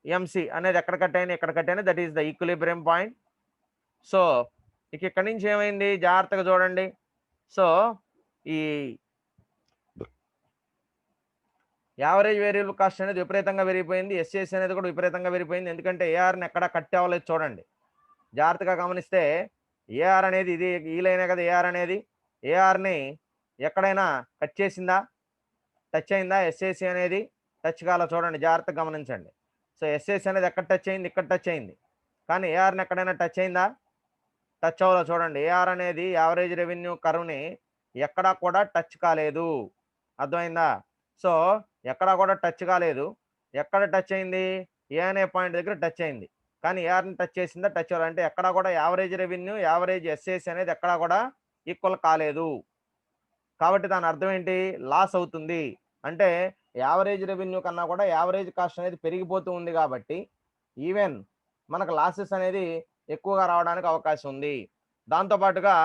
ఎంసి అనేది ఎక్కడ కట్టైనా ఇక్కడ కట్టైనా, that is the equilibrium point. So ఇక్కడ నుంచి ఏమైంది జాగ్రత్తగా చూడండి. సో ఈ యావరేజ్ వేరియబుల్ కాస్ట్ అనేది విపరీతంగా పెరిగిపోయింది, ఎస్ఏసి అనేది కూడా విపరీతంగా పెరిగిపోయింది. ఎందుకంటే ఏఆర్ని ఎక్కడ కట్ అవ్వలేదు చూడండి, జాగ్రత్తగా గమనిస్తే. ఏఆర్ అనేది ఇది ఈ లైనే కదా, ఏఆర్ అనేది, ఏఆర్ని ఎక్కడైనా కట్ చేసిందా, టచ్ అయిందా? ఎస్ఏసి అనేది టచ్ కాల చూడండి, జాగ్రత్తగా గమనించండి. సో ఎస్ఏసి అనేది ఎక్కడ టచ్ అయింది, ఇక్కడ టచ్ అయింది. కానీ ఏఆర్ని ఎక్కడైనా టచ్ అయిందా? టచ్ అవ్వలో చూడండి. ఏఆర్ అనేది యావరేజ్ రెవెన్యూ కర్వ్ని ఎక్కడా కూడా టచ్ కాలేదు, అర్థమైందా. సో ఎక్కడా కూడా టచ్ కాలేదు. ఎక్కడ టచ్ అయింది? ఏ అనే పాయింట్ దగ్గర టచ్ అయింది. కానీ ఏఆర్ని టచ్ చేసిందా? టచ్ అవ్వాలంటే ఎక్కడా కూడా యావరేజ్ రెవెన్యూ, యావరేజ్ ఎస్ఏసి అనేది ఎక్కడా కూడా ఈక్వల్ కాలేదు. కాబట్టి దాని అర్థం ఏంటి? లాస్ అవుతుంది. అంటే యావరేజ్ రెవెన్యూ కన్నా కూడా యావరేజ్ కాస్ట్ అనేది పెరిగిపోతూ ఉంది. కాబట్టి ఈవెన్ మనకు లాసెస్ అనేది ఎక్కువగా రావడానికి అవకాశం ఉంది. దాంతోపాటుగా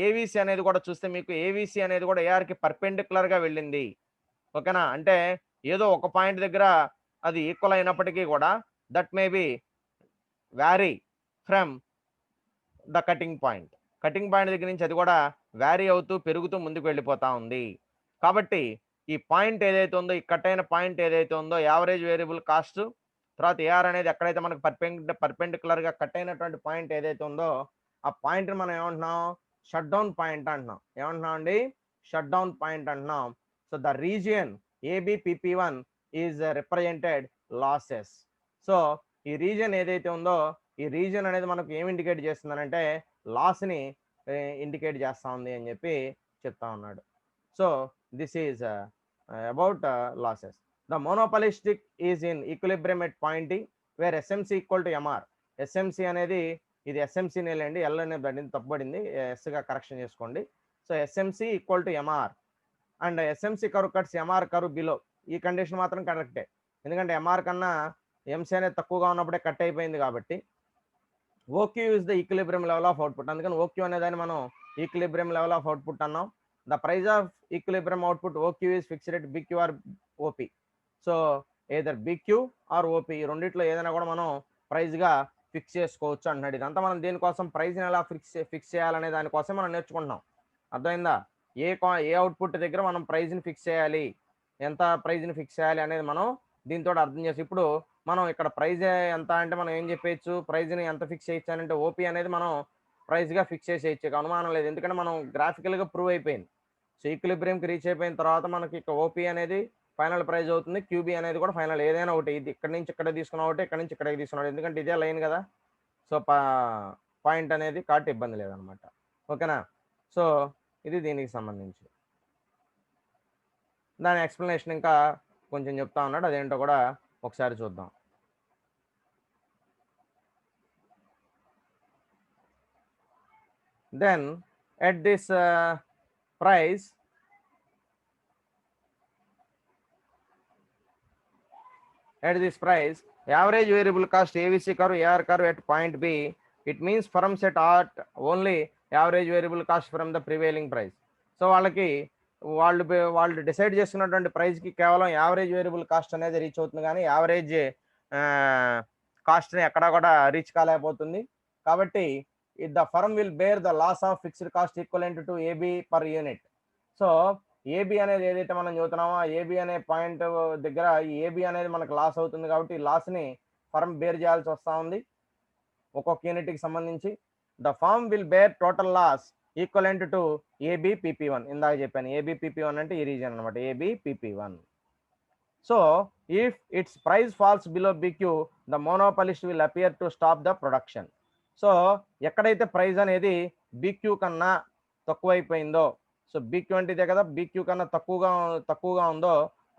ఏవిసి అనేది కూడా చూస్తే మీకు ఏవిసి అనేది కూడా ఏఆర్కి పర్పెండిక్యులర్గా వెళ్ళింది, ఓకేనా. అంటే ఏదో ఒక పాయింట్ దగ్గర అది ఈక్వల్ అయినప్పటికీ కూడా that may be vary from the cutting point దగ్గర నుంచి అది కూడా వ్యారీ అవుతూ పెరుగుతూ ముందుకు వెళ్ళిపోతా ఉంది. కాబట్టి ఈ పాయింట్ ఏదైతే ఉందో, ఈ కట్ అయిన పాయింట్ ఏదైతే ఉందో యావరేజ్ వేరియబుల్ కాస్ట్, తర్వాత ఏఆర్ అనేది ఎక్కడైతే మనకు పర్పెండిక్యులర్గా కట్ అయినటువంటి పాయింట్ ఏదైతే ఉందో ఆ పాయింట్ని మనం ఏమంటున్నాం, షట్ డౌన్ పాయింట్ అంటున్నాం. ఏమంటున్నాం అండి, షట్ డౌన్ పాయింట్ అంటున్నాం. So the region ABPP one is represented losses. So ఈ రీజియన్ ఏదైతే ఉందో ఈ రీజియన్ అనేది మనకు ఏం ఇండికేట్ చేస్తుందనంటే లాస్ని ఇండికేట్ చేస్తా ఉంది అని చెప్పి చెప్తా ఉన్నాడు. So this is about losses. The monopolistic is in equilibrium at point where SMC equal to MR. SMC అనేది ఇది ఎస్ఎంసీనే లేండి, ఎల్ అనేది పడింది, తప్పుబడింది, ఎస్గా కరెక్షన్ చేసుకోండి. So SMC equal to MR and SMC curve cuts MR curve below. ఈ కండిషన్ మాత్రం కరెక్టే, ఎందుకంటే ఎంఆర్ కన్నా ఎంసీ అనేది తక్కువగా ఉన్నప్పుడే కట్ అయిపోయింది కాబట్టి. OQ is the equilibrium level of output, అందుకని ఓక్యూ అనేదాన్ని మనం ఈక్విలిబ్రియం లెవెల్ ఆఫ్ అవుట్పుట్ అన్నాం. The price of equilibrium output OQ is fixed at BQ or OP. So either BQ or OP ఈ రెండిట్లో ఏదైనా కూడా మనం ప్రైజ్గా ఫిక్స్ చేసుకోవచ్చు అంటున్నాడు. ఇదంతా మనం దేనికోసం, ప్రైజ్ని ఎలా ఫిక్స్ చేయాలనే దానికోసం మనం నేర్చుకుంటున్నాం. అర్థమైందా? ఏ అవుట్పుట్ దగ్గర మనం ప్రైజ్ని ఫిక్స్ చేయాలి, ఎంత ప్రైజ్ని ఫిక్స్ చేయాలి అనేది మనం దీంతో అర్థం చేసి, ఇప్పుడు మనం ఇక్కడ ప్రైజ్ ఎంత అంటే మనం ఏం చెప్పేయచ్చు, ప్రైజ్ని ఎంత ఫిక్స్ చేయొచ్చు అంటే ఓపీ అనేది మనం ప్రైజ్గా ఫిక్స్ చేసేయచ్చు, అనుమానం లేదు. ఎందుకంటే మనం గ్రాఫికల్గా ప్రూవ్ అయిపోయింది. సో ఈక్విలిబ్రియంకి రీచ్ అయిపోయిన తర్వాత మనకి ఇక ఓపీ అనేది ఫైనల్ ప్రైజ్ అవుతుంది, క్యూబీ అనేది కూడా ఫైనల్, ఏదైనా ఒకటి. ఇది ఇక్కడ నుంచి ఇక్కడ తీసుకున్నా ఒకటి, ఇక్కడ నుంచి ఇక్కడికి తీసుకున్నాడు, ఎందుకంటే ఇదే లైన్ కదా. సో పాయింట్ అనేది కాబట్టి ఇబ్బంది లేదనమాట. ఓకేనా? సో ఇది దీనికి సంబంధించి దాని ఎక్స్ప్లెనేషన్ ఇంకా కొంచెం చెప్తా ఉన్నాడు, అదేంటో కూడా ఒకసారి చూద్దాం. Then at this price at this price average variable cost AVC curve AR curve at point B, it means firm set at only average variable cost from the prevailing price. సో వాళ్ళు డిసైడ్ చేసుకున్నటువంటి ప్రైస్కి కేవలం average variable cost అనేది reach అవుతుంది, కానీ average కాస్ట్ని ఎక్కడా కూడా రీచ్ కాలేకపోతుంది. కాబట్టి the firm will bear the loss of fixed cost equivalent to AB per unit. So AB అనేది ఏదైతే మనం చూస్తున్నామో ఏబి అనే పాయింట్ దగ్గర ఈ ఏబి అనేది మనకు లాస్ అవుతుంది, కాబట్టి ఈ లాస్ని ఫర్మ్ బేర్ చేయాల్సి వస్తూ ఉంది ఒక్కొక్క యూనిట్కి సంబంధించి. The firm will bear total loss equivalent to ABPP one. ఇందాక చెప్పాను ఏబిపిపి1 అంటే ఈ రీజన్ అనమాట, ABPP one. So if its price falls below BQ the monopolist will appear to stop the production. So ఎక్కడైతే ప్రైస్ అనేది బిక్యూ కన్నా తక్కువైపోయిందో, సో బిక్యూ అంటే ఇదే కదా, బిక్యూ కన్నా తక్కువగా ఉందో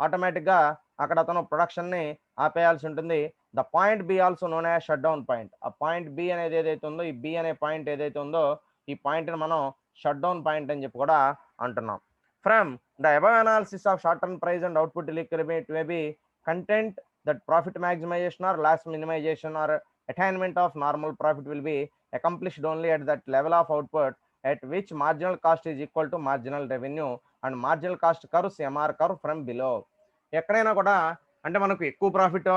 ఆటోమేటిక్గా అక్కడ అతను ప్రొడక్షన్ని ఆపేయాల్సి ఉంటుంది. The point be also known as shut down point. ఆ పాయింట్ బి అనేది ఏదైతే ఉందో, ఈ బి అనే పాయింట్ ఏదైతే ఉందో ఈ పాయింట్ని మనం షట్ డౌన్ పాయింట్ అని చెప్పి కూడా అంటున్నాం. From the above analysis of short term price and output equilibrium may be content that profit maximization or loss minimization or attainment of normal profit will be accomplished only at that level of output at which marginal cost is equal to marginal revenue and marginal cost curves MR curve from below. ఎక్కడైనా కూడా అంటే మనకు ఎక్కువ profit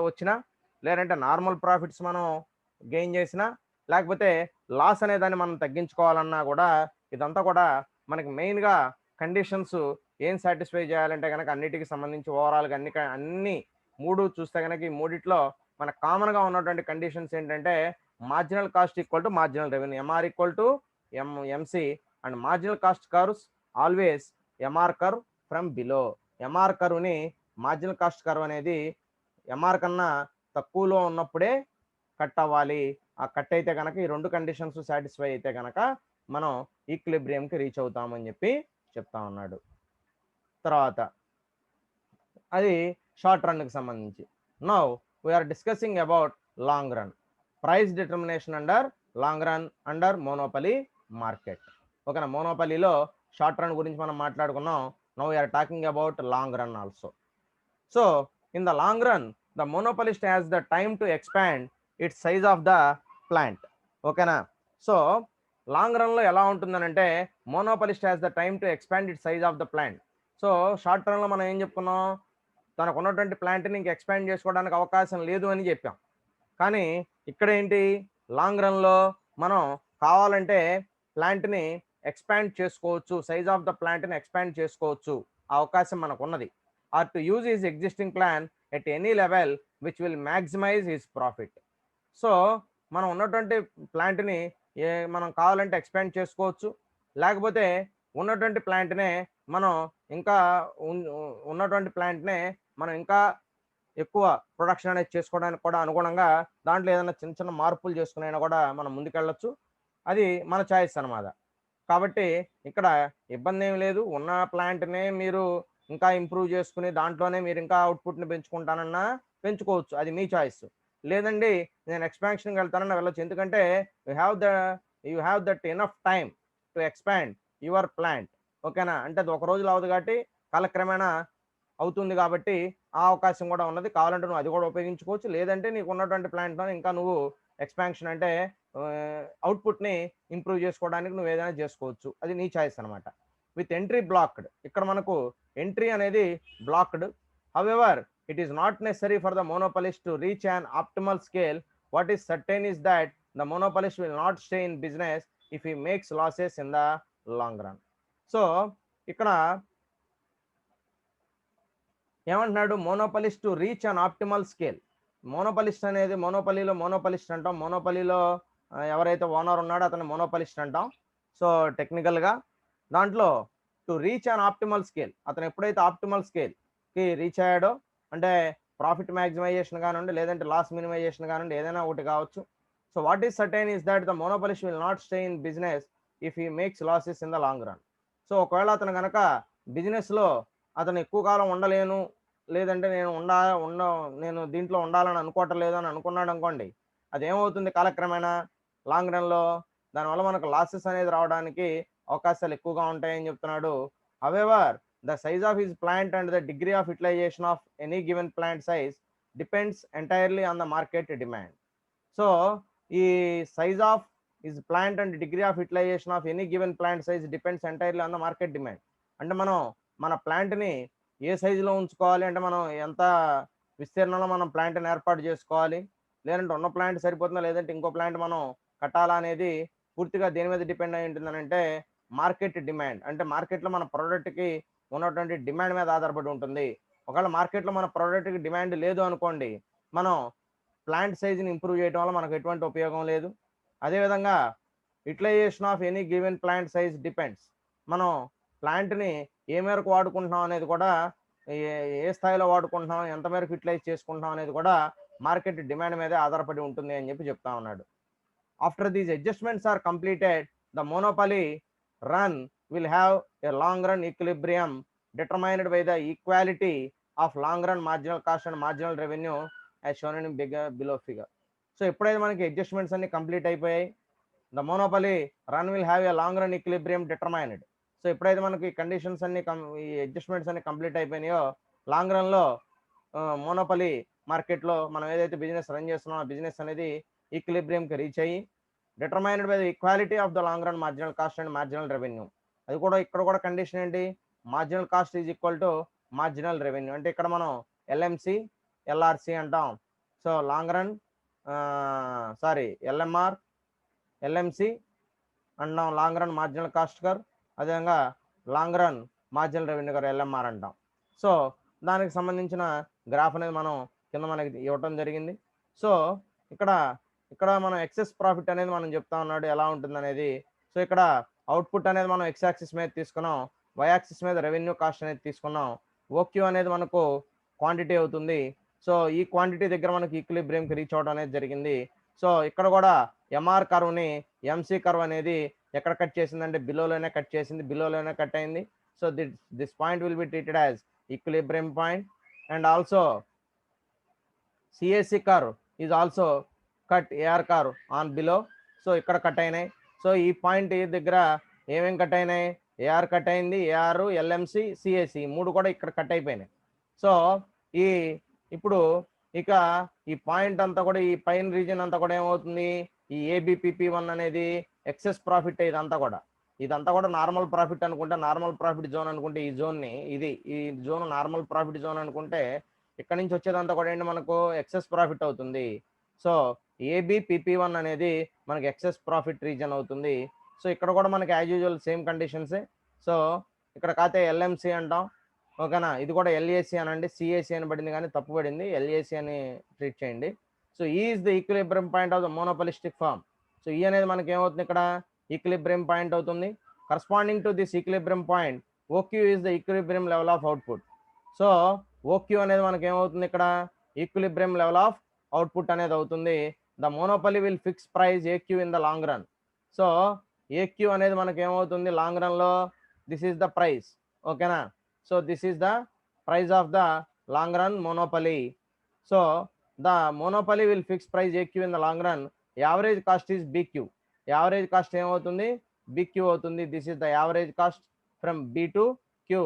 వచ్చినా, లేదంటే normal profits మనం gain చేసినా, లేకపోతే లాస్ అనే దాన్ని మనం తగ్గించుకోవాలన్నా కూడా ఇదంతా కూడా మనకి మెయిన్గా కండిషన్స్ ఏం సాటిస్ఫై చేయాలంటే కనుక అన్నిటికి సంబంధించి ఓవరాల్గా అన్ని మూడు చూస్తే కనుక ఈ మూడిట్లో మన కామన్గా ఉన్నటువంటి కండిషన్స్ ఏంటంటే marginal cost equal to marginal revenue, MR equal to MC, and marginal cost curves always MR curve from below. MR కర్వ్ని మార్జినల్ కాస్ట్ కర్వ్ అనేది ఎంఆర్ కన్నా తక్కువలో ఉన్నప్పుడే కట్ అవ్వాలి. ఆ కట్ అయితే కనుక ఈ రెండు కండిషన్స్ సాటిస్ఫై అయితే కనుక మనం ఈక్విలిబ్రియంకి రీచ్ అవుతామని చెప్పి చెప్తా ఉన్నాడు. తర్వాత అది షార్ట్ రన్కి సంబంధించి. Now we are discussing about long run price determination under long run under monopoly market. ఓకేనా, మోనోపలీలో షార్ట్ రన్ గురించి మనం మాట్లాడుకున్నాం. Now we are talking about long run also. So in the long run the monopolist has the time to expand its size of the plant. ఓకేనా, so long రన్లో ఎలా ఉంటుందనంటే monopolist has the time to expand it size of the plant. So short రన్లో మనం ఏం చెప్పుకున్నాం, తనకు ఉన్నటువంటి ప్లాంట్ని ఇంక ఎక్స్పాండ్ చేసుకోవడానికి అవకాశం లేదు అని చెప్పాం. కానీ ఇక్కడ ఏంటి, లాంగ్ రన్లో మనం కావాలంటే ప్లాంట్ని ఎక్స్పాండ్ చేసుకోవచ్చు, సైజ్ ఆఫ్ ద ప్లాంట్ని ఎక్స్పాండ్ చేసుకోవచ్చు, ఆ అవకాశం మనకు ఉన్నది. Or to use his existing plan at any level which will maximize his profit. So మనం ఉన్నటువంటి ప్లాంట్ని మనం కావాలంటే ఎక్స్పాండ్ చేసుకోవచ్చు, లేకపోతే ఉన్నటువంటి ప్లాంట్నే మనం ఇంకా ఉన్నటువంటి ప్లాంట్నే మనం ఇంకా ఎక్కువ ప్రొడక్షన్ అనేది చేసుకోవడానికి కూడా అనుగుణంగా దాంట్లో ఏదైనా చిన్న చిన్న మార్పులు చేసుకునైనా కూడా మనం ముందుకెళ్ళొచ్చు. అది మన చాయిస్ అనమాట. కాబట్టి ఇక్కడ ఇబ్బంది ఏమి లేదు. ఉన్న ప్లాంట్‌నే మీరు ఇంకా ఇంప్రూవ్ చేసుకొని దాంట్లోనే మీరు ఇంకా అవుట్‌పుట్‌ని పెంచుకుంటానన్నా పెంచుకోవచ్చు. అది మీ చాయిస్. లేదండి నేను ఎక్స్‌పాన్షన్‌కి వెళ్తానన్నా వెళ్ళొచ్చు. ఎందుకంటే you have that enough time to expand your plant. ఓకేనా? అంటే అది ఒక రోజులో అవ్వదు కాబట్టి కాలక్రమేణా అవుతుంది కాబట్టి ఆ అవకాశం కూడా ఉన్నది. కావాలంటే నువ్వు అది కూడా ఉపయోగించుకోవచ్చు. లేదంటే నీకు ఉన్నటువంటి ప్లాంట్‌లోనే ఇంకా నువ్వు ఎక్స్‌పాన్షన్ అంటే అవుట్‌పుట్‌ని ఇంప్రూవ్ చేసుకోవడానికి నువ్వు ఏదైనా చేసుకోవచ్చు. అది నీ చాయిస్ అనమాట. With entry blocked. ఇక్కడ మనకు ఎంట్రీ అనేది blocked. However it is not necessary for the monopolist to reach an optimal scale. What is certain is that the monopolist will not stay in business if he makes losses in the long run. So ఇక్కడ ఏమంటున్నాడు? Monopolist to reach an optimal scale. Monopolist అనేది monopolist అంటాం. మోనోపలిలో ఎవరైతే owner ఉన్నాడో అతను మోనోపలిస్ట్ అంటాం. So టెక్నికల్గా దాంట్లో to reach an optimal scale, అతను ఎప్పుడైతే ఆప్టిమల్ స్కేల్కి రీచ్ అయ్యాడో, అంటే ప్రాఫిట్ మ్యాక్సిమైజేషన్ కానివ్వండి, లేదంటే లాస్ మినిమైజేషన్ కానివ్వండి, ఏదైనా ఒకటి కావచ్చు. So what is certain is that the monopolist will not stay in business if he makes losses in the long run. So ఒకవేళ అతను కనుక బిజినెస్లో అతను ఎక్కువ కాలం ఉండలేను, లేదంటే నేను దీంట్లో ఉండాలని అనుకోవటం లేదు అని అనుకున్నాడు అనుకోండి, అదేమవుతుంది కాలక్రమేణా లాంగ్ రన్లో దానివల్ల మనకు లాసెస్ అనేది రావడానికి అవకాశాలు ఎక్కువగా ఉంటాయని చెప్తున్నాడు. However the size of his plant and the degree of utilization of any given plant size depends entirely on the market demand. So ఈ size of his plant and degree of utilization of any given plant size depends entirely on the market demand. అంటే మనం మన ప్లాంట్ని ఏ సైజులో ఉంచుకోవాలి, అంటే మనం ఎంత విస్తీర్ణంలో మనం ప్లాంట్ని ఏర్పాటు చేసుకోవాలి, లేదంటే ఉన్న ప్లాంట్ సరిపోతుందా, లేదంటే ఇంకో ప్లాంట్ మనం కట్టాలా అనేది పూర్తిగా దేని మీద డిపెండ్ అయి ఉంటుందనంటే మార్కెట్ డిమాండ్. అంటే మార్కెట్లో మన ప్రోడక్ట్కి ఉన్నటువంటి డిమాండ్ మీద ఆధారపడి ఉంటుంది. ఒకవేళ మార్కెట్లో మన ప్రోడక్ట్కి డిమాండ్ లేదు అనుకోండి, మనం ప్లాంట్ సైజుని ఇంప్రూవ్ చేయడం వల్ల మనకు ఎటువంటి ఉపయోగం లేదు. అదేవిధంగా utilization of any given plant size depends. మనం ప్లాంట్ని ఏ మేరకు వాడుకుంటున్నాం అనేది కూడా, ఏ ఏ స్థాయిలో వాడుకుంటున్నాం, ఎంత మేరకు యూటిలైజ్ చేసుకుంటున్నాం అనేది కూడా మార్కెట్ డిమాండ్ మీదే ఆధారపడి ఉంటుంది అని చెప్పి చెప్తా ఉన్నాడు. After these adjustments are completed the monopoly run will have a long run equilibrium determined by the equality of long run marginal cost and marginal revenue as shown in below figure. So ఎప్పుడైతే మనకి adjustments అన్ని complete అయిపోయాయి, the monopoly run will have a long run equilibrium determined. So ఎప్పుడైతే మనకి conditions అన్ని ఈ adjustments అన్ని complete అయిపోయినాయో, లాంగ్ రన్లో మోనోపలీ మార్కెట్లో మనం ఏదైతే బిజినెస్ రన్ చేస్తున్నామో ఆ బిజినెస్ అనేది ఈక్విలిబ్రియంకి రీచ్ అయ్యి determined by the equality of the long run marginal cost and marginal revenue. అది కూడా ఇక్కడ కూడా కండిషన్ ఏంటి? Marginal cost is equal to marginal revenue. అంటే ఇక్కడ మనం ఎల్ఎంసి ఎల్ఆర్సి అంటాం. So long run LMR LMC అంటాం, లాంగ్ రన్ మార్జినల్ కాస్ట్ కర్. అదేవిధంగా లాంగ్ రన్ మార్జినల్ రెవెన్యూ కర్ ఎల్ఎంఆర్ అంటాం. సో దానికి సంబంధించిన గ్రాఫ్ అనేది మనం కింద మనకి ఇవ్వటం జరిగింది. సో ఇక్కడ ఇక్కడ మనం ఎక్సెస్ ప్రాఫిట్ అనేది మనం చెప్తా ఉన్నాడు ఎలా ఉంటుంది అనేది. సో ఇక్కడ అవుట్పుట్ అనేది మనం ఎక్స్ యాక్సిస్ మీద తీసుకున్నాం, వై యాక్సిస్ మీద రెవెన్యూ కాస్ట్ అనేది తీసుకున్నాం. ఓక్యూ అనేది మనకు క్వాంటిటీ అవుతుంది. సో ఈ క్వాంటిటీ దగ్గర మనకి ఈక్విలిబ్రియంకి రీచ్ అవడం అనేది జరిగింది. సో ఇక్కడ కూడా ఎంఆర్ కర్వ్ని ఎంసీ కర్వ్ అనేది ఎక్కడ కట్ చేసిందంటే బిలోలోనే కట్ చేసింది, బిలోలోనే కట్ అయింది. So this point will be treated as equilibrium point. And also CSC curve is also cut AR curve on below. So ఇక్కడ కట్ అయినాయి. సో ఈ పాయింట్ దగ్గర ఏమేమి కట్ అయినాయి? ఏఆర్ కట్ అయింది, ఏఆర్, ఎల్ఎంసి, సిఎస్సి మూడు కూడా ఇక్కడ కట్ అయిపోయినాయి. సో ఈ ఇప్పుడు ఇక ఈ పాయింట్ అంతా కూడా, ఈ పైన రీజన్ అంతా కూడా ఏమవుతుంది? ఈ ఏబిపిపి1 అనేది ఎక్సెస్ ప్రాఫిట్. ఇదంతా కూడా నార్మల్ ప్రాఫిట్ అనుకుంటే, నార్మల్ ప్రాఫిట్ జోన్ అనుకుంటే ఈ జోన్ని, ఈ జోన్ నార్మల్ ప్రాఫిట్ జోన్ అనుకుంటే ఇక్కడ నుంచి వచ్చేదంతా కూడా ఏంటి మనకు ఎక్సెస్ ప్రాఫిట్ అవుతుంది. సో ఏబిపిపి1 అనేది మనకి ఎక్సెస్ ప్రాఫిట్ రీజన్ అవుతుంది. సో ఇక్కడ కూడా మనకి యాజ్ యూజువల్ సేమ్ కండిషన్సే. సో ఇక్కడ కాతే ఎల్ఎంసి అంటాం, ఓకేనా. ఇది కూడా ఎల్ఏసి అనండి, సిఏసి అని పడింది కానీ తప్పు పడింది, ఎల్ఏసి అని ట్రీట్ చేయండి. సో ఈ is the equilibrium point of the monopolistic firm. So ఈ అనేది మనకి ఏమవుతుంది ఇక్కడ ఈక్విలిబ్రియం పాయింట్ అవుతుంది. Corresponding to this equilibrium point OQ is the equilibrium level of output. So OQ అనేది మనకి ఏమవుతుంది ఇక్కడ ఈక్విలిబ్రియం లెవెల్ ఆఫ్ అవుట్పుట్ అనేది అవుతుంది. The monopoly will fix price AQ in the long run. So AQ అనేది మనకి ఏమవుతుంది లాంగ్ రన్లో, దిస్ ఈస్ ద ప్రైస్, ఓకేనా. So this is the price of the long run monopoly. So the monopoly will fix price AQ in the long run. Average cost is BQ. Average cost ఏమవుతుంది BQ అవుతుంది. This is the average cost from B to Q.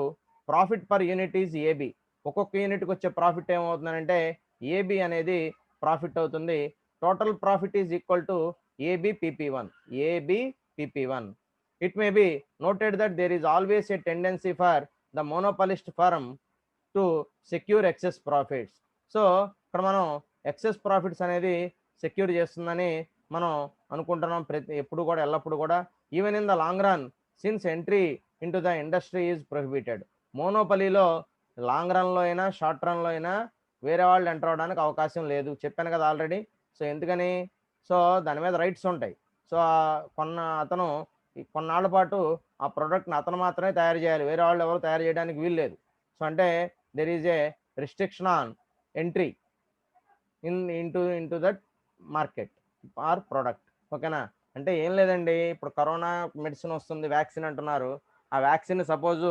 Profit per unit is AB. ఒక్కొక్క యూనిట్కి వచ్చే profit ఏమవుతుందంటే AB అనేది profit అవుతుంది. Total profit is equal to AB PP one. AB PP one. It may be noted that there is always a tendency for the monopolist firm to secure excess profits. So ఇక్కడ మనం excess profits అనేది secure చేస్తుందని మనం అనుకుంటున్నాం ఎప్పుడు కూడా, ఎల్లప్పుడు కూడా. Even in the long run since entry in to the industry is prohibited. మోనోపలీలో లాంగ్ రన్లో అయినా షార్ట్ రన్లో అయినా వేరే వాళ్ళు ఎంటర్ అవడానికి అవకాశం లేదు, చెప్పాను కదా ఆల్రెడీ. సో ఎందుకని, సో దాని మీద రైట్స్ ఉంటాయి. సో అతను కొన్నాళ్ళ పాటు ఆ ప్రోడక్ట్ని అతను మాత్రమే తయారు చేయాలి, వేరే వాళ్ళు ఎవరు తయారు చేయడానికి వీలు లేదు. సో అంటే there is a restriction on entry into that market or product, ఓకేనా. అంటే ఏం లేదండి, ఇప్పుడు కరోనా మెడిసిన్ వస్తుంది, వ్యాక్సిన్ అంటున్నారు. ఆ వ్యాక్సిన్ సపోజు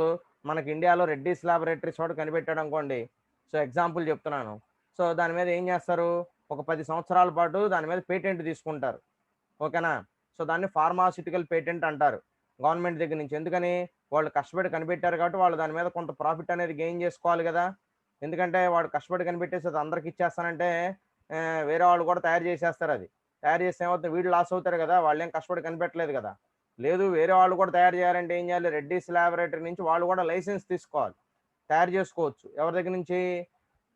మనకి ఇండియాలో రెడ్డీస్ ల్యాబొరేటరీస్ వాడు కనిపెట్టాడు అనుకోండి. సో ఎగ్జాంపుల్ చెప్తున్నాను. సో దాని మీద ఏం చేస్తారు, ఒక 10 సంవత్సరాల పాటు దాని మీద పేటెంట్ తీసుకుంటారు, ఓకేనా. సో దాన్ని ఫార్మాస్యూటికల్ పేటెంట్ అంటారు గవర్నమెంట్ దగ్గర నుంచి. ఎందుకని, వాళ్ళు కష్టపడి కనిపెట్టారు కాబట్టి వాళ్ళు దాని మీద కొంత ప్రాఫిట్ అనేది గెయిన్ చేసుకోవాలి కదా. ఎందుకంటే వాడు కష్టపడి కనిపెట్టేసి అది అందరికి ఇచ్చేస్తానంటే వేరే వాళ్ళు కూడా తయారు చేసేస్తారు. అది తయారు చేస్తే ఏమవుతుంది, వీళ్ళు లాస్ అవుతారు కదా, వాళ్ళు ఏం కష్టపడి కనిపెట్టలేదు కదా. లేదు, వేరే వాళ్ళు కూడా తయారు చేయాలంటే ఏం చేయాలి, రెడ్డీస్ ల్యాబొరేటరీ నుంచి వాళ్ళు కూడా లైసెన్స్ తీసుకోవాలి, తయారు చేసుకోవచ్చు. ఎవరి దగ్గర నుంచి,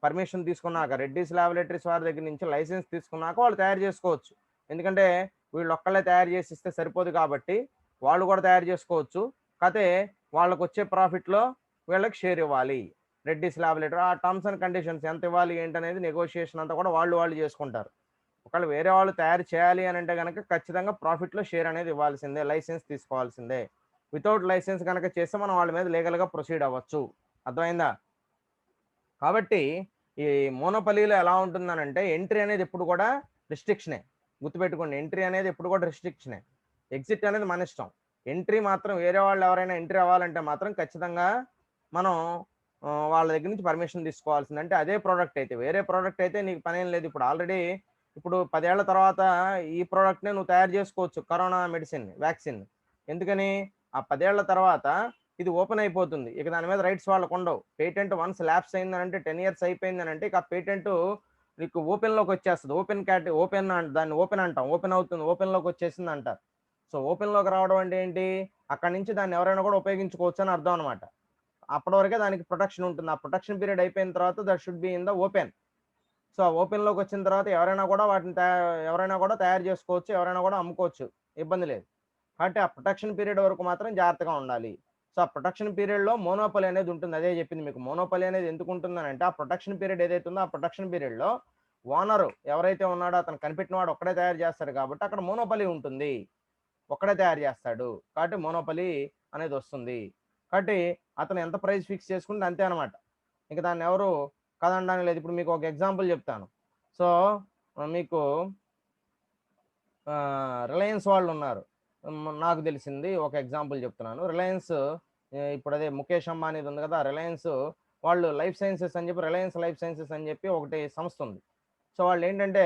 పర్మిషన్ తీసుకున్నాక, రెడ్డీస్ ల్యాబొరేటరీస్ వారి దగ్గర నుంచి లైసెన్స్ తీసుకున్నాక వాళ్ళు తయారు చేసుకోవచ్చు. ఎందుకంటే వీళ్ళు ఒక్కళ్ళే తయారు చేసి ఇస్తే సరిపోదు కాబట్టి వాళ్ళు కూడా తయారు చేసుకోవచ్చు. కాకపోతే వాళ్ళకు వచ్చే ప్రాఫిట్లో వీళ్ళకి షేర్ ఇవ్వాలి. రెడ్డీస్ ల్యాబొరేటరీ ఆ టర్మ్స్ అండ్ కండిషన్స్ ఎంత ఇవ్వాలి ఏంటనేది నెగోషియేషన్ అంతా కూడా వాళ్ళు చేసుకుంటారు. ఒకవేళ వేరే వాళ్ళు తయారు చేయాలి అని అంటే కనుక ఖచ్చితంగా ప్రాఫిట్లో షేర్ అనేది ఇవ్వాల్సిందే, లైసెన్స్ తీసుకోవాల్సిందే. వితౌట్ లైసెన్స్ కనుక చేస్తే మనం వాళ్ళ మీద లీగల్గా ప్రొసీడ్ అవ్వచ్చు. అర్థమైందా. కాబట్టి ఈ మోనోపలీలో ఎలా ఉంటుందనంటే ఎంట్రీ అనేది ఎప్పుడు కూడా రిస్ట్రిక్షనే, గుర్తుపెట్టుకోండి. ఎంట్రీ అనేది ఎప్పుడు కూడా రిస్ట్రిక్షనే, ఎగ్జిట్ అనేది మన ఇష్టం. ఎంట్రీ మాత్రం వేరే వాళ్ళు ఎవరైనా ఎంట్రీ అవ్వాలంటే మాత్రం ఖచ్చితంగా మనం వాళ్ళ దగ్గర నుంచి పర్మిషన్ తీసుకోవాల్సింది. అంటే అదే ప్రోడక్ట్ అయితే, వేరే ప్రోడక్ట్ అయితే నీకు పనేం లేదు. ఇప్పుడు ఆల్రెడీ ఇప్పుడు 10 ఏళ్ల తర్వాత ఈ ప్రోడక్ట్నే నువ్వు తయారు చేసుకోవచ్చు, కరోనా మెడిసిన్ వ్యాక్సిన్. ఎందుకని, ఆ 10 ఏళ్ల తర్వాత ఇది ఓపెన్ అయిపోతుంది, ఇక దాని మీద రైట్స్ వాళ్ళకు ఉండవు. పేటెంట్ వన్స్ ల్యాప్స్ అయిందనంటే 10 ఇయర్స్ అయిపోయిందనంటే ఇక ఆ పేటెంట్ నీకు ఓపెన్లోకి వచ్చేస్తుంది. ఓపెన్ దాన్ని ఓపెన్ అంటాం, ఓపెన్ అవుతుంది, ఓపెన్లోకి వచ్చేసింది అంటారు. సో ఓపెన్లోకి రావడం అంటే ఏంటి, అక్కడి నుంచి దాన్ని ఎవరైనా కూడా ఉపయోగించుకోవచ్చు అని అర్థం అనమాట. అప్పటి వరకే దానికి ప్రొటెక్షన్ ఉంటుంది. ఆ ప్రొటెక్షన్ పీరియడ్ అయిపోయిన తర్వాత that should be in the open. So ఆ ఓపెన్లోకి వచ్చిన తర్వాత ఎవరైనా కూడా వాటిని ఎవరైనా కూడా తయారు చేసుకోవచ్చు, ఎవరైనా కూడా అమ్ముకోవచ్చు, ఇబ్బంది లేదు. కాబట్టి ఆ ప్రొటెక్షన్ పీరియడ్ వరకు మాత్రం జాగ్రత్తగా ఉండాలి. సో ఆ ప్రొటెక్షన్ పీరియడ్లో మోనోపలి అనేది ఉంటుంది. అదే చెప్పింది మీకు, మోనోపలి అనేది ఎందుకు ఉంటుందనంటే ఆ ప్రొటెక్షన్ పీరియడ్ ఏదైతే ఉందో ఆ ప్రొటెక్షన్ పీరియడ్లో ఓనరు ఎవరైతే ఉన్నాడో అతను కనిపెట్టిన వాడు ఒక్కడే తయారు చేస్తాడు కాబట్టి అక్కడ మోనోపలి ఉంటుంది, ఒక్కడే తయారు చేస్తాడు కాబట్టి మోనోపలి అనేది వస్తుంది. కాబట్టి అతను ఎంత ప్రైస్ ఫిక్స్ చేసుకుంటే అంతే అనమాట, ఇంకా దాన్ని ఎవరు కదనడానికి లేదు. ఇప్పుడు మీకు ఒక ఎగ్జాంపుల్ చెప్తాను. సో మీకు రిలయన్స్ వాళ్ళు ఉన్నారు, నాకు తెలిసింది ఒక ఎగ్జాంపుల్ చెప్తున్నాను. రిలయన్స్ ఇప్పుడు అదే ముఖేష్ అంబానీది ఉంది కదా, రిలయన్స్ వాళ్ళు లైఫ్ సైన్సెస్ అని చెప్పి, రిలయన్స్ లైఫ్ సైన్సెస్ అని చెప్పి ఒకటి సంస్థ ఉంది. సో వాళ్ళు ఏంటంటే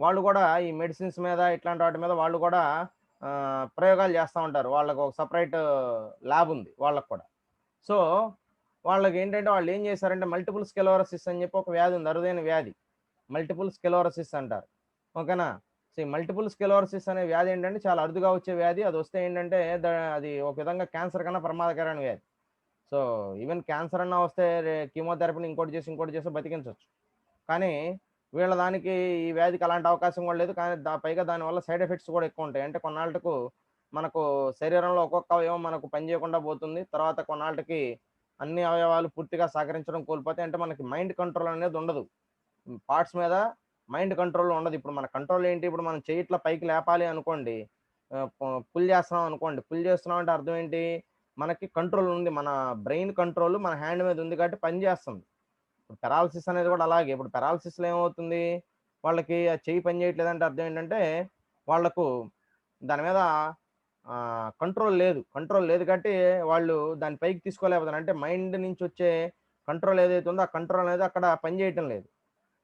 వాళ్ళు కూడా ఈ మెడిసిన్స్ మీద ఇట్లాంటి వాటి మీద వాళ్ళు కూడా ప్రయోగాలు చేస్తూ ఉంటారు. వాళ్ళకు ఒక సపరేట్ ల్యాబ్ ఉంది వాళ్ళకు కూడా. సో వాళ్ళకి ఏంటంటే వాళ్ళు ఏం చేశారంటే మల్టిపుల్ స్క్లెరోసిస్ అని చెప్పి ఒక వ్యాధి ఉంది, అరుదైన వ్యాధి, మల్టిపుల్ స్క్లెరోసిస్ అంటారు, ఓకేనా. సో ఈ మల్టిపుల్ స్క్లెరోసిస్ అనే వ్యాధి ఏంటంటే చాలా అరుదుగా వచ్చే వ్యాధి. అది వస్తే ఏంటంటే అది ఒక విధంగా క్యాన్సర్ కన్నా ప్రమాదకరమైన వ్యాధి. సో ఈవెన్ క్యాన్సర్ అన్నా వస్తే కీమోథెరపీని ఇంకోటి చేసి బతికించవచ్చు. కానీ వీళ్ళ దానికి ఈ వ్యాధికి అలాంటి అవకాశం కూడా లేదు. కానీ పైగా దానివల్ల సైడ్ ఎఫెక్ట్స్ కూడా ఎక్కువ ఉంటాయి. అంటే కొన్నాళ్ళకు మనకు శరీరంలో ఒక్కొక్క అవయవం మనకు పని చేయకుండా పోతుంది. తర్వాత కొన్నాళ్ళకి అన్ని అవయవాలు పూర్తిగా సహకరించడం కోల్పోతాయి. అంటే మనకి మైండ్ కంట్రోల్ అనేది ఉండదు. పార్ట్స్ మీద మైండ్ కంట్రోల్ ఉండదు. ఇప్పుడు మన కంట్రోల్ ఏంటి? ఇప్పుడు మనం చెయ్యి ఇట్లా పైకి లేపాలి అనుకోండి. పుల్ చేస్తున్నాం అనుకోండి. పుల్ చేస్తున్నాం అంటే అర్థం ఏంటి? మనకి కంట్రోల్ ఉంది. మన బ్రెయిన్ కంట్రోల్ మన హ్యాండ్ మీద ఉంది కాబట్టి పని చేస్తుంది. ఇప్పుడు పెరాలసిస్ అనేది కూడా అలాగే. ఇప్పుడు పెరాలసిస్‌లో ఏమవుతుంది? వాళ్ళకి ఆ చెయ్యి పని చేయట్లేదంటే అర్థం ఏంటంటే, వాళ్ళకు దాని మీద కంట్రోల్ లేదు. కంట్రోల్ లేదు కాబట్టి వాళ్ళు దాన్ని పైకి తీసుకోలేకపోతున్నారు. అంటే మైండ్ నుంచి వచ్చే కంట్రోల్ ఏదైతే ఉందో, ఆ కంట్రోల్ అనేది అక్కడ పని చేయటం లేదు.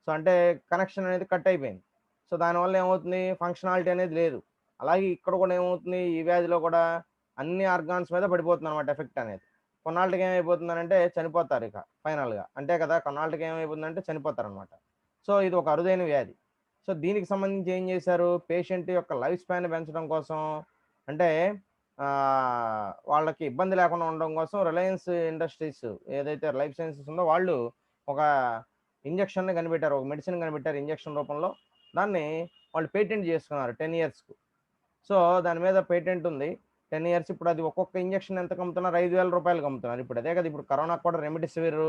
సో, అంటే కనెక్షన్ అనేది కట్ అయిపోయింది. సో, దానివల్ల ఏమవుతుంది? ఫంక్షనాలిటీ అనేది లేదు. అలాగే ఇక్కడ కూడా ఏమవుతుంది? ఈ వ్యాధిలో కూడా అన్ని ఆర్గాన్స్ మీద పడిపోతుందన్నమాట ఎఫెక్ట్ అనేది. కొన్నాళ్ళకి ఏమైపోతుందనంటే చనిపోతారిక ఫైనల్‌గా. అంతే కదా! కొన్నాళ్ళకి ఏమైపోతుందంటే చనిపోతారనమాట. సో, ఇది ఒక అరుదైన వ్యాధి. సో, దీనికి సంబంధించి ఏం చేశారు? పేషెంట్ యొక్క లైఫ్ స్పాన్ పెంచడం కోసం అంటే వాళ్ళకి ఇబ్బంది లేకుండా ఉండడం కోసం రిలయన్స్ ఇండస్ట్రీస్ ఏదైతే లైఫ్ సైన్సెస్ ఉందో వాళ్ళు ఒక ఇంజెక్షన్‌ని కనిపెట్టారు. ఒక మెడిసిన్ కనిపెట్టారు ఇంజెక్షన్ రూపంలో. దాన్ని వాళ్ళు పేటెంట్ చేసుకున్నారు 10 ఇయర్స్‌కు. సో, దాని మీద పేటెంట్ ఉంది. 10 ఇయర్స్ ఇప్పుడు అది ఒక్కొక్క ఇంజెక్షన్ ఎంతకు అమ్ముతున్నారు? రూ. 5,000 అమ్ముతున్నారు. ఇప్పుడు అదే కదా! ఇప్పుడు కరోనాకు కూడా రెమిడిసివిర్,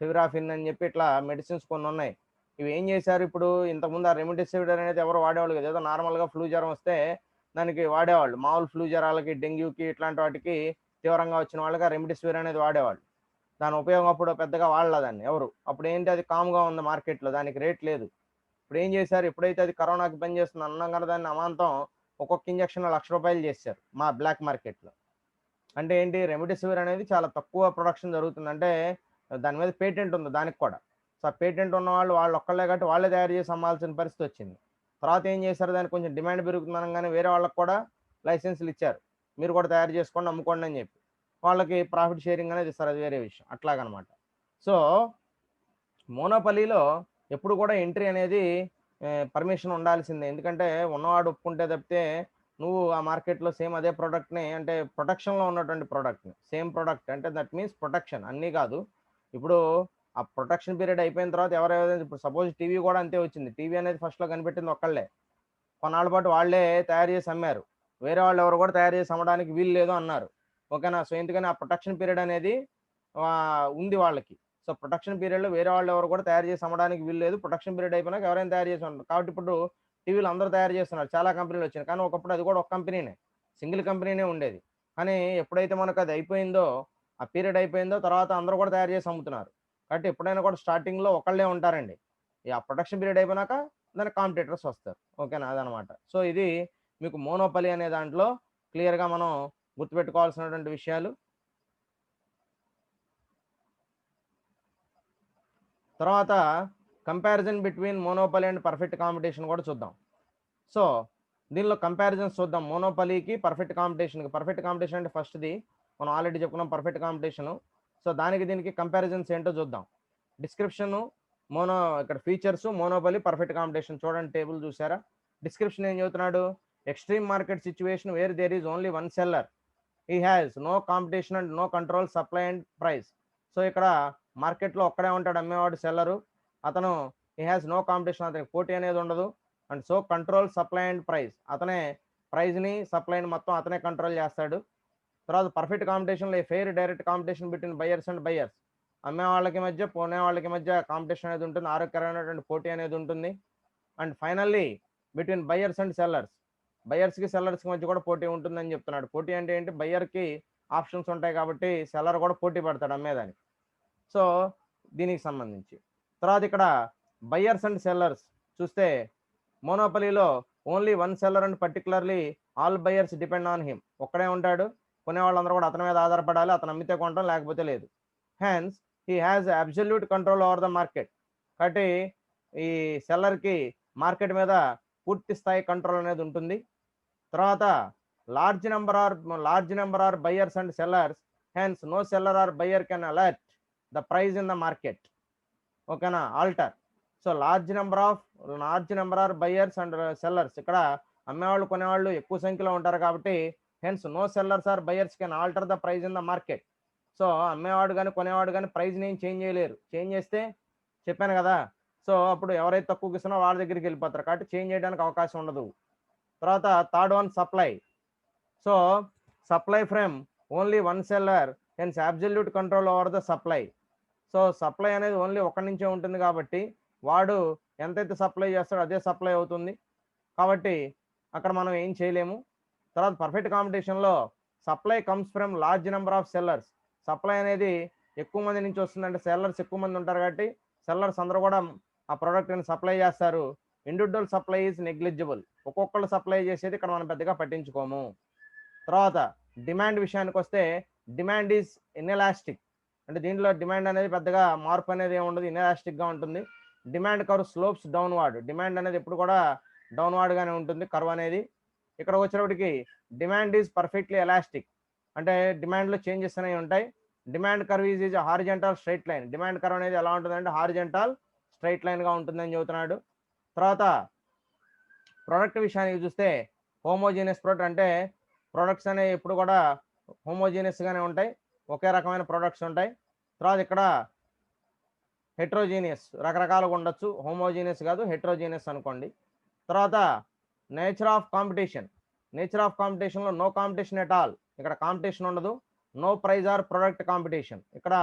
ఫివిరాఫిన్ అని చెప్పి ఇట్లా మెడిసిన్స్ కొన్ని ఉన్నాయి. ఇవి ఏం చేశారు ఇప్పుడు ఇంతకుముందు ఆ రెమిడిసివిర్ అనేది ఎవరు వాడేవాళ్ళు కాదు. ఏదో నార్మల్‌గా ఫ్లూ జ్వరం వస్తే దానికి వాడేవాళ్ళు. మామూలు ఫ్లూ జ్వరాలకి, డెంగ్యూకి ఇట్లాంటి వాటికి తీవ్రంగా వచ్చిన వాళ్ళకి ఆ రెమిడిసివిర్ అనేది వాడేవాళ్ళు. దాని ఉపయోగం అప్పుడు పెద్దగా వాడల దాన్ని ఎవరు. అప్పుడేంటి అది కామ్‌గా ఉంది మార్కెట్‌లో. దానికి రేట్ లేదు. ఇప్పుడేం చేశారు? ఎప్పుడైతే అది కరోనాకి పనిచేస్తుంది అనంగానే దాన్ని అమాంతం ఒక్కొక్క ఇంజెక్షన్ రూ. 1,00,000 చేశారు మా బ్లాక్ మార్కెట్‌లో. అంటే ఏంటి? రెమిడిసివిర్ అనేది చాలా తక్కువ ప్రొడక్షన్ జరుగుతుంది. అంటే దాని మీద పేటెంట్ ఉంది దానికి కూడా. సో, ఆ పేటెంట్ ఉన్నవాళ్ళు వాళ్ళొక్కళ్ళే కాబట్టి వాళ్ళే తయారు చేసి అమ్మాల్సిన పరిస్థితొచ్చింది. తర్వాత ఏం చేశారు? దానికి కొంచెం డిమాండ్ పెరుగుతుంది అనంగానే వేరే వాళ్ళకి కూడా లైసెన్స్‌లు ఇచ్చారు. మీరు కూడా తయారు చేసుకోండి, అమ్ముకోండి అని చెప్పి. వాళ్ళకి ప్రాఫిట్ షేరింగ్ అనేది ఇస్తారు. అది వేరే విషయం. అట్లాగనమాట. సో, మోనోపలీలో ఎప్పుడు కూడా ఎంట్రీ అనేది పర్మిషన్ ఉండాల్సిందే. ఎందుకంటే ఉన్నవాడు ఒప్పుకుంటే తప్పితే నువ్వు ఆ మార్కెట్‌లో సేమ్ అదే ప్రొడక్ట్‌ని అంటే ప్రొటెక్షన్‌లో ఉన్నటువంటి ప్రొడక్ట్‌ని సేమ్ ప్రొడక్ట్ అంటే దట్ మీన్స్ ప్రొటెక్షన్ అన్నీ కాదు. ఇప్పుడు ఆ ప్రొటెక్షన్ పీరియడ్ అయిపోయిన తర్వాత ఎవరెవరైతే ఇప్పుడు సపోజ్ టీవీ కూడా అంతే వచ్చింది. టీవీ అనేది ఫస్ట్‌లో కనిపెట్టింది ఒక్కళ్ళే. కొన్నాళ్ళ పాటు వాళ్ళే తయారు చేసి అమ్మారు. వేరే వాళ్ళు ఎవరు కూడా తయారు చేసి అమ్మడానికి వీలు లేదు అన్నారు. ఓకేనా? సో, ఎందుకని ఆ ప్రొటెక్షన్ పీరియడ్ అనేది ఉంది వాళ్ళకి. సో, ప్రొటెక్షన్ పీరియడ్‌లో వేరే వాళ్ళు ఎవరు కూడా తయారు చేసి అమ్మడానికి వీలు లేదు. ప్రొటెక్షన్ పీరియడ్ అయిపోయినాక ఎవరైనా తయారు చేసి ఉంటారు. కాబట్టి ఇప్పుడు టీవీలు అందరూ తయారు చేస్తున్నారు. చాలా కంపెనీలు వచ్చినాయి. కానీ ఒకప్పుడు అది కూడా ఒక కంపెనీనే. సింగిల్ కంపెనీనే ఉండేది. కానీ ఎప్పుడైతే మనకు అది అయిపోయిందో, ఆ పీరియడ్ అయిపోయిందో తర్వాత అందరూ కూడా తయారు చేసి అమ్ముతున్నారు. కాబట్టి ఎప్పుడైనా కూడా స్టార్టింగ్‌లో ఒకళ్ళే ఉంటారండి. ఆ ప్రొటెక్షన్ పీరియడ్ అయిపోయినాక దానికి కాంపిటీటర్స్ వస్తారు. ఓకేనా? అదనమాట. సో, ఇది మీకు మోనోపలి అనే దాంట్లో క్లియర్‌గా మనం గుర్తుపెట్టుకోవాల్సినటువంటి విషయాలు. తర్వాత comparison between monopoly and perfect competition కూడా చూద్దాం. సో, దీనిలో కంపారిజన్స్ చూద్దాం. మోనోపలీకి, పర్ఫెక్ట్ కాంపిటీషన్‌కి. పర్ఫెక్ట్ కాంపిటీషన్ అంటే ఫస్ట్‌ది మనం ఆల్రెడీ చెప్పుకున్నాం పర్ఫెక్ట్ కాంపిటీషను. సో, దానికి దీనికి కంపారిజన్స్ ఏంటో చూద్దాం. డిస్క్రిప్షను, మోనో ఇక్కడ ఫీచర్స్, మోనోపలి, పర్ఫెక్ట్ కాంపిటీషన్ చూడండి టేబుల్ చూసారా? డిస్క్రిప్షన్ ఏం చెబుతున్నాడు? Extreme market situation where there is only one seller. He has no competition and no control supply and price. So, ఇక్కడ మార్కెట్‌లో ఒక్కడే ఉంటాడు అమ్మేవాడు సెల్లరు. అతను హి హాస్ నో కాంపిటీషన్ అతనికి పోటీ అనేది ఉండదు. And so control supply and price. అతనే ప్రైస్‌ని, సప్లైని మొత్తం అతనే కంట్రోల్ చేస్తాడు. తర్వాత పర్ఫెక్ట్ కాంపిటీషన్‌లో fair direct competition between buyers and buyers. అమ్మే వాళ్ళకి మధ్య, కొనే వాళ్ళకి మధ్య కాంపిటీషన్ అనేది ఉంటుంది. ఆరోగ్యకరమైనటువంటి పోటీ అనేది ఉంటుంది. And finally between buyers and sellers. బయర్స్‌కి, సెల్లర్స్‌కి మధ్య కూడా పోటీ ఉంటుందని చెప్తున్నాడు. పోటీ అంటే ఏంటి? బయర్‌కి ఆప్షన్స్ ఉంటాయి కాబట్టి సెల్లర్ కూడా పోటీ పడతాడు అమ్మేదానికి. సో, దీనికి సంబంధించి. తర్వాత ఇక్కడ బయర్స్ అండ్ సెల్లర్స్ చూస్తే మోనోపలీలో only one seller and particularly all buyers depend on him. ఒక్కడే ఉంటాడు. కొనేవాళ్ళందరూ కూడా అతని మీద ఆధారపడాలి. అతను అమ్మితే కొంటాం లేకపోతే లేదు. Hence he has absolute control over the market. కాబట్టి ఈ సెల్లర్‌కి మార్కెట్ మీద పూర్తి స్థాయి కంట్రోల్ అనేది ఉంటుంది. తర్వాత large number are buyers and sellers. Hence no seller or buyer can alert the price in the market. ఓకేనా? Alter. So, large number are buyers and sellers. ఇక్కడ అమ్మేవాళ్ళు, కొనేవాళ్ళు ఎక్కువ సంఖ్యలో ఉంటారు కాబట్టి hence no sellers or buyers can alter the price in the market. So, అమ్మేవాడు గాని, కొనేవాడు గాని ప్రైస్‌ని ఏం చేంజ్ చేయలేరు. చేంజ్ చేస్తే చెప్పాను కదా! సో, అప్పుడు ఎవరైతే తక్కువకి ఇస్తున్నారో వాళ్ళ దగ్గరికెళ్ళిపోతారు. కాబట్టి చేంజ్ చేయడానికి అవకాశం ఉండదు. తర్వాత third one supply. So supply from only one seller hence absolute control over the supply. So supply అనేది ఓన్లీ ఒకటి నుంచే ఉంటుంది కాబట్టి వాడు ఎంతైతే సప్లై చేస్తాడో అదే సప్లై అవుతుంది, కాబట్టి అక్కడ మనం ఏం చేయలేము. తర్వాత పర్ఫెక్ట్ కాంపిటీషన్లో supply comes from large number of sellers. Supply అనేది ఎక్కువ మంది నుంచి వస్తుందంటే సెల్లర్స్ ఎక్కువ మంది ఉంటారు కాబట్టి సెల్లర్స్ అందరూ కూడా ఆ ప్రోడక్ట్ని సప్లై చేస్తారు. Individual supply is negligible. ఒక్కొక్కళ్ళు సప్లై చేసేది ఇక్కడ మనం పెద్దగా పట్టించుకోము. తర్వాత డిమాండ్ విషయానికి వస్తే డిమాండ్ ఈజ్ ఇన్ఎలాస్టిక్. అంటే దీంట్లో డిమాండ్ అనేది పెద్దగా మార్పు అనేది ఏమి ఉండదు, ఇన్ఎలాస్టిక్గా ఉంటుంది. Demand curve slopes downward. Demand అనేది ఎప్పుడు కూడా డౌన్వార్డ్గానే ఉంటుంది కర్వ్ అనేది. ఇక్కడ వచ్చేటప్పటికి డిమాండ్ ఈజ్ పర్ఫెక్ట్లీ ఎలాస్టిక్. అంటే డిమాండ్లో చేంజెస్ అనేవి ఉంటాయి. Demand curve is horizontal straight line. Demand curve అనేది ఎలా ఉంటుందంటే హారిజెంటల్ స్ట్రైట్ లైన్గా ఉంటుందని చెబుతున్నాడు. తర్వాత ప్రోడక్ట్ విషయానికి చూస్తే హోమోజీనియస్ ప్రోడక్ట్, అంటే ప్రోడక్ట్స్ అనేవి ఎప్పుడు కూడా హోమోజీనియస్గానే ఉంటాయి, ఒకే రకమైన ప్రోడక్ట్స్ ఉంటాయి. తర్వాత ఇక్కడ హెట్రోజీనియస్ రకరకాలుగా ఉండొచ్చు, హోమోజీనియస్ కాదు హెట్రోజీనియస్ అనుకోండి. తర్వాత nature of competition. Nature of కాంపిటీషన్లో నో కాంపిటీషన్ ఎట్ ఆల్. ఇక్కడ కాంపిటీషన్ ఉండదు. No price or product competition. ఇక్కడ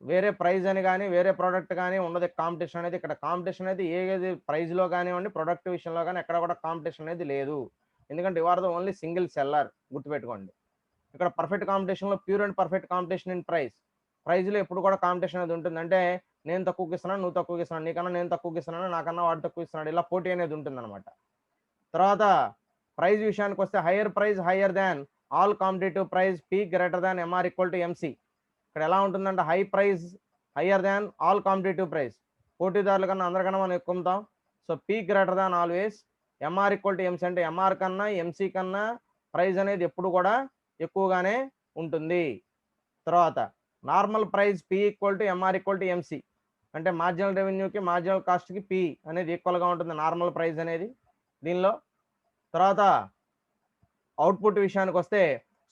వేరే ప్రైజ్ అని కానీ వేరే ప్రోడక్ట్ కానీ ఉండదు కాంపిటీషన్ అనేది. ఇక్కడ కాంపిటీషన్ అనేది ఏది ప్రైజ్లో కానివ్వండి ప్రొడక్ట్ విషయంలో కానీ ఎక్కడ కూడా కాంపిటీషన్ అనేది లేదు. ఎందుకంటే you are the only single seller, గుర్తుపెట్టుకోండి. ఇక్కడ పర్ఫెక్ట్ కాంపిటీషన్లో pure and perfect competition in price. ప్రైజ్లో ఎప్పుడు కూడా కాంపిటీషన్ అనేది ఉంటుంది. అంటే నేను తక్కువకి ఇస్తున్నాను, నువ్వు తక్కువకి ఇస్తున్నాను, నీకన్నా నేను తక్కువకి ఇస్తున్నాను, నాకన్నా వాడు తక్కువ ఇస్తున్నాడు, ఇలా పోటీ అనేది ఉంటుంది అనమాట. తర్వాత ప్రైజ్ విషయానికి వస్తే higher price higher than all competitive price, P greater than MR equal to MC. ఇక్కడ ఎలా ఉంటుందంటే high price higher than all competitive price, పోటీదారుల కన్నా అందరికన్నా మనం ఎక్కువ ఉంటాం. So P greater than always MR equal to MC. అంటే ఎంఆర్ కన్నా ఎంసీ కన్నా ప్రైజ్ అనేది ఎప్పుడు కూడా ఎక్కువగానే ఉంటుంది. తర్వాత normal price P equal to MR equal to MC. అంటే మార్జినల్ రెవెన్యూకి మార్జినల్ కాస్ట్కి పీ అనేది ఈక్వల్గా ఉంటుంది నార్మల్ ప్రైజ్ అనేది దీనిలో. తర్వాత అవుట్పుట్ విషయానికి వస్తే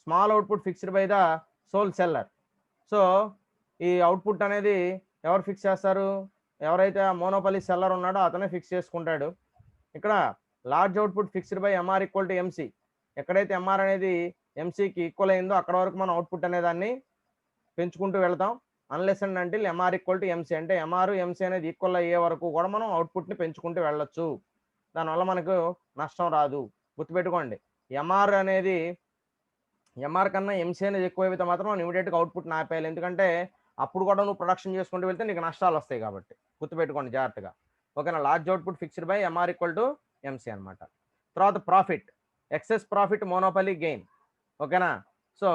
small output fixed by the sole seller. So ఈ అవుట్పుట్ అనేది ఎవరు ఫిక్స్ చేస్తారు? ఎవరైతే మోనోపలి సెల్లర్ ఉన్నాడో అతనే ఫిక్స్ చేసుకుంటాడు. ఇక్కడ large output fixed by MR equal to MC. ఎక్కడైతే ఎంఆర్ అనేది ఎంసీకి ఈక్వల్ అయిందో అక్కడ వరకు మనం అవుట్పుట్ అనే దాన్ని పెంచుకుంటూ వెళ్తాం. Unless and until MR equal to MC. అంటే ఎంఆర్ ఎంసీ అనేది ఈక్వల్ అయ్యే వరకు కూడా మనం అవుట్పుట్ని పెంచుకుంటూ వెళ్ళొచ్చు. దానివల్ల మనకు నష్టం రాదు, గుర్తుపెట్టుకోండి. ఎంఆర్ అనేది ఎంఆర్ కన్నా ఎంసీ అనేది ఎక్కువ అయితే మాత్రం మనం ఇమీడియట్గా అవుట్పుట్ని ఆపేయాలి. ఎందుకంటే అప్పుడు కూడా నువ్వు ప్రొడక్షన్ చేసుకుంటూ వెళ్తే నీకు నష్టాలు వస్తాయి కాబట్టి గుర్తుపెట్టుకోండి జాగ్రత్తగా. ఓకేనా. Large output fixed by MR equal to MC అనమాట. తర్వాత profit, excess profit monopoly gain. ఓకేనా. సో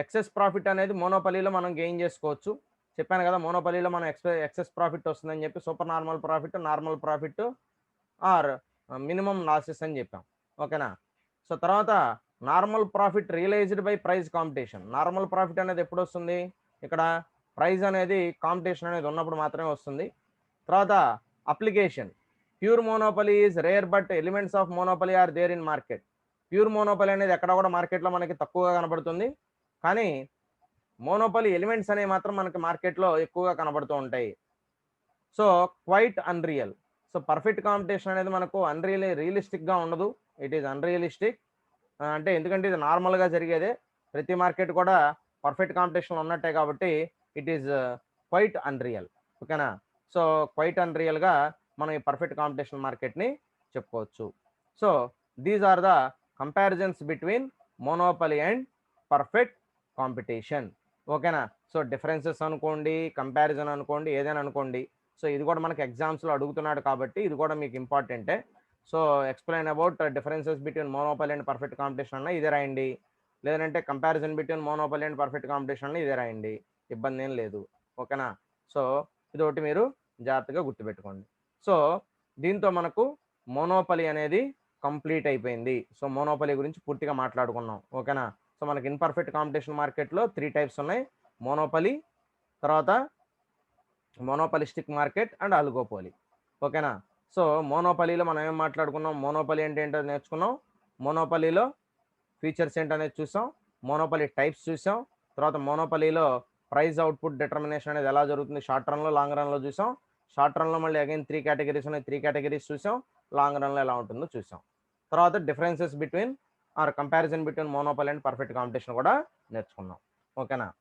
ఎక్సెస్ ప్రాఫిట్ అనేది మోనోపలీలో మనం గెయిన్ చేసుకోవచ్చు. చెప్పాను కదా మోనోపలీలో మనం ఎక్సెస్ ప్రాఫిట్ వస్తుందని చెప్పి. Super normal profit, normal profit or minimum losses అని చెప్పాం. ఓకేనా. సో తర్వాత normal profit realized by price competition. Normal profit అనేది ఎప్పుడు వస్తుంది? ఇక్కడ ప్రైజ్ అనేది కాంపిటీషన్ అనేది ఉన్నప్పుడు మాత్రమే వస్తుంది. తర్వాత application, pure monopoly is rare but elements of monopoly are there in market. Pure monopoly అనేది ఎక్కడ కూడా మార్కెట్లో మనకి తక్కువగా కనబడుతుంది, కానీ మోనోపలీ ఎలిమెంట్స్ అనేవి మాత్రం మనకి మార్కెట్లో ఎక్కువగా కనబడుతూ ఉంటాయి. So quite unreal. So perfect competition అనేది మనకు రియలిస్టిక్గా ఉండదు, ఇట్ ఈస్ అన్రియలిస్టిక్. అంటే ఎందుకంటే ఇది నార్మల్గా జరిగేదే, ప్రతి మార్కెట్ కూడా పర్ఫెక్ట్ కాంపిటీషన్ ఉన్నట్టే కాబట్టి ఇట్ ఈస్ క్వైట్ అన్రియల్. ఓకేనా. సో క్వైట్ అన్రియల్గా మనం ఈ పర్ఫెక్ట్ కాంపిటీషన్ మార్కెట్ని చెప్పుకోవచ్చు. So these are the comparisons between monopoly and perfect competition. ఓకేనా. సో డిఫరెన్సెస్ అనుకోండి, కంపారిజన్ అనుకోండి, ఏదైనా అనుకోండి. సో ఇది కూడా మనకి ఎగ్జామ్స్లో అడుగుతున్నాడు కాబట్టి ఇది కూడా మీకు ఇంపార్టెంటే. So explain about differences between monopoly and perfect competition అన్న ఇదే రాయండి, లేదంటే comparison between monopoly and perfect competition అన్న ఇదే రాయండి, ఇబ్బంది ఏం లేదు. ఓకేనా. సో ఇది ఒకటి మీరు జాగ్రత్తగా గుర్తుపెట్టుకోండి. సో దీంతో మనకు మోనోపలీ అనేది కంప్లీట్ అయిపోయింది. సో మోనోపలీ గురించి పూర్తిగా మాట్లాడుకున్నాం. ఓకేనా. సో మనకి ఇన్పర్ఫెక్ట్ కాంపిటీషన్ మార్కెట్లో 3 టైప్స్ ఉన్నాయి: మోనోపలీ, తర్వాత మోనోపలిస్టిక్ మార్కెట్ అండ్ ఆలిగోపోలీ. ఓకేనా. సో మోనోపలీలో మనం ఏం మాట్లాడుకున్నాం? మోనోపలీ అంటే ఏంటో నేర్చుకున్నాం. మోనోపలీలో ఫీచర్స్ ఏంటనేది చూసాం, మోనోపలీ టైప్స్ చూసాం. తర్వాత మోనోపలీలో ప్రైస్ అవుట్పుట్ డిటర్మినేషన్ అనేది ఎలా జరుగుతుంది షార్ట్ రన్లో, లాంగ్ రన్లో చూసాం. షార్ట్ రన్లో మళ్ళీ అగైన్ 3 కేటగిరీస్ ఉన్నాయి, 3 కేటగిరీస్ చూసాం. లాంగ్ రన్లో ఎలా ఉంటుందో చూసాం. తర్వాత differences between or comparison between monopoly and perfect competition కూడా నేర్చుకున్నాం. ఓకేనా?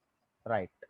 రైట్.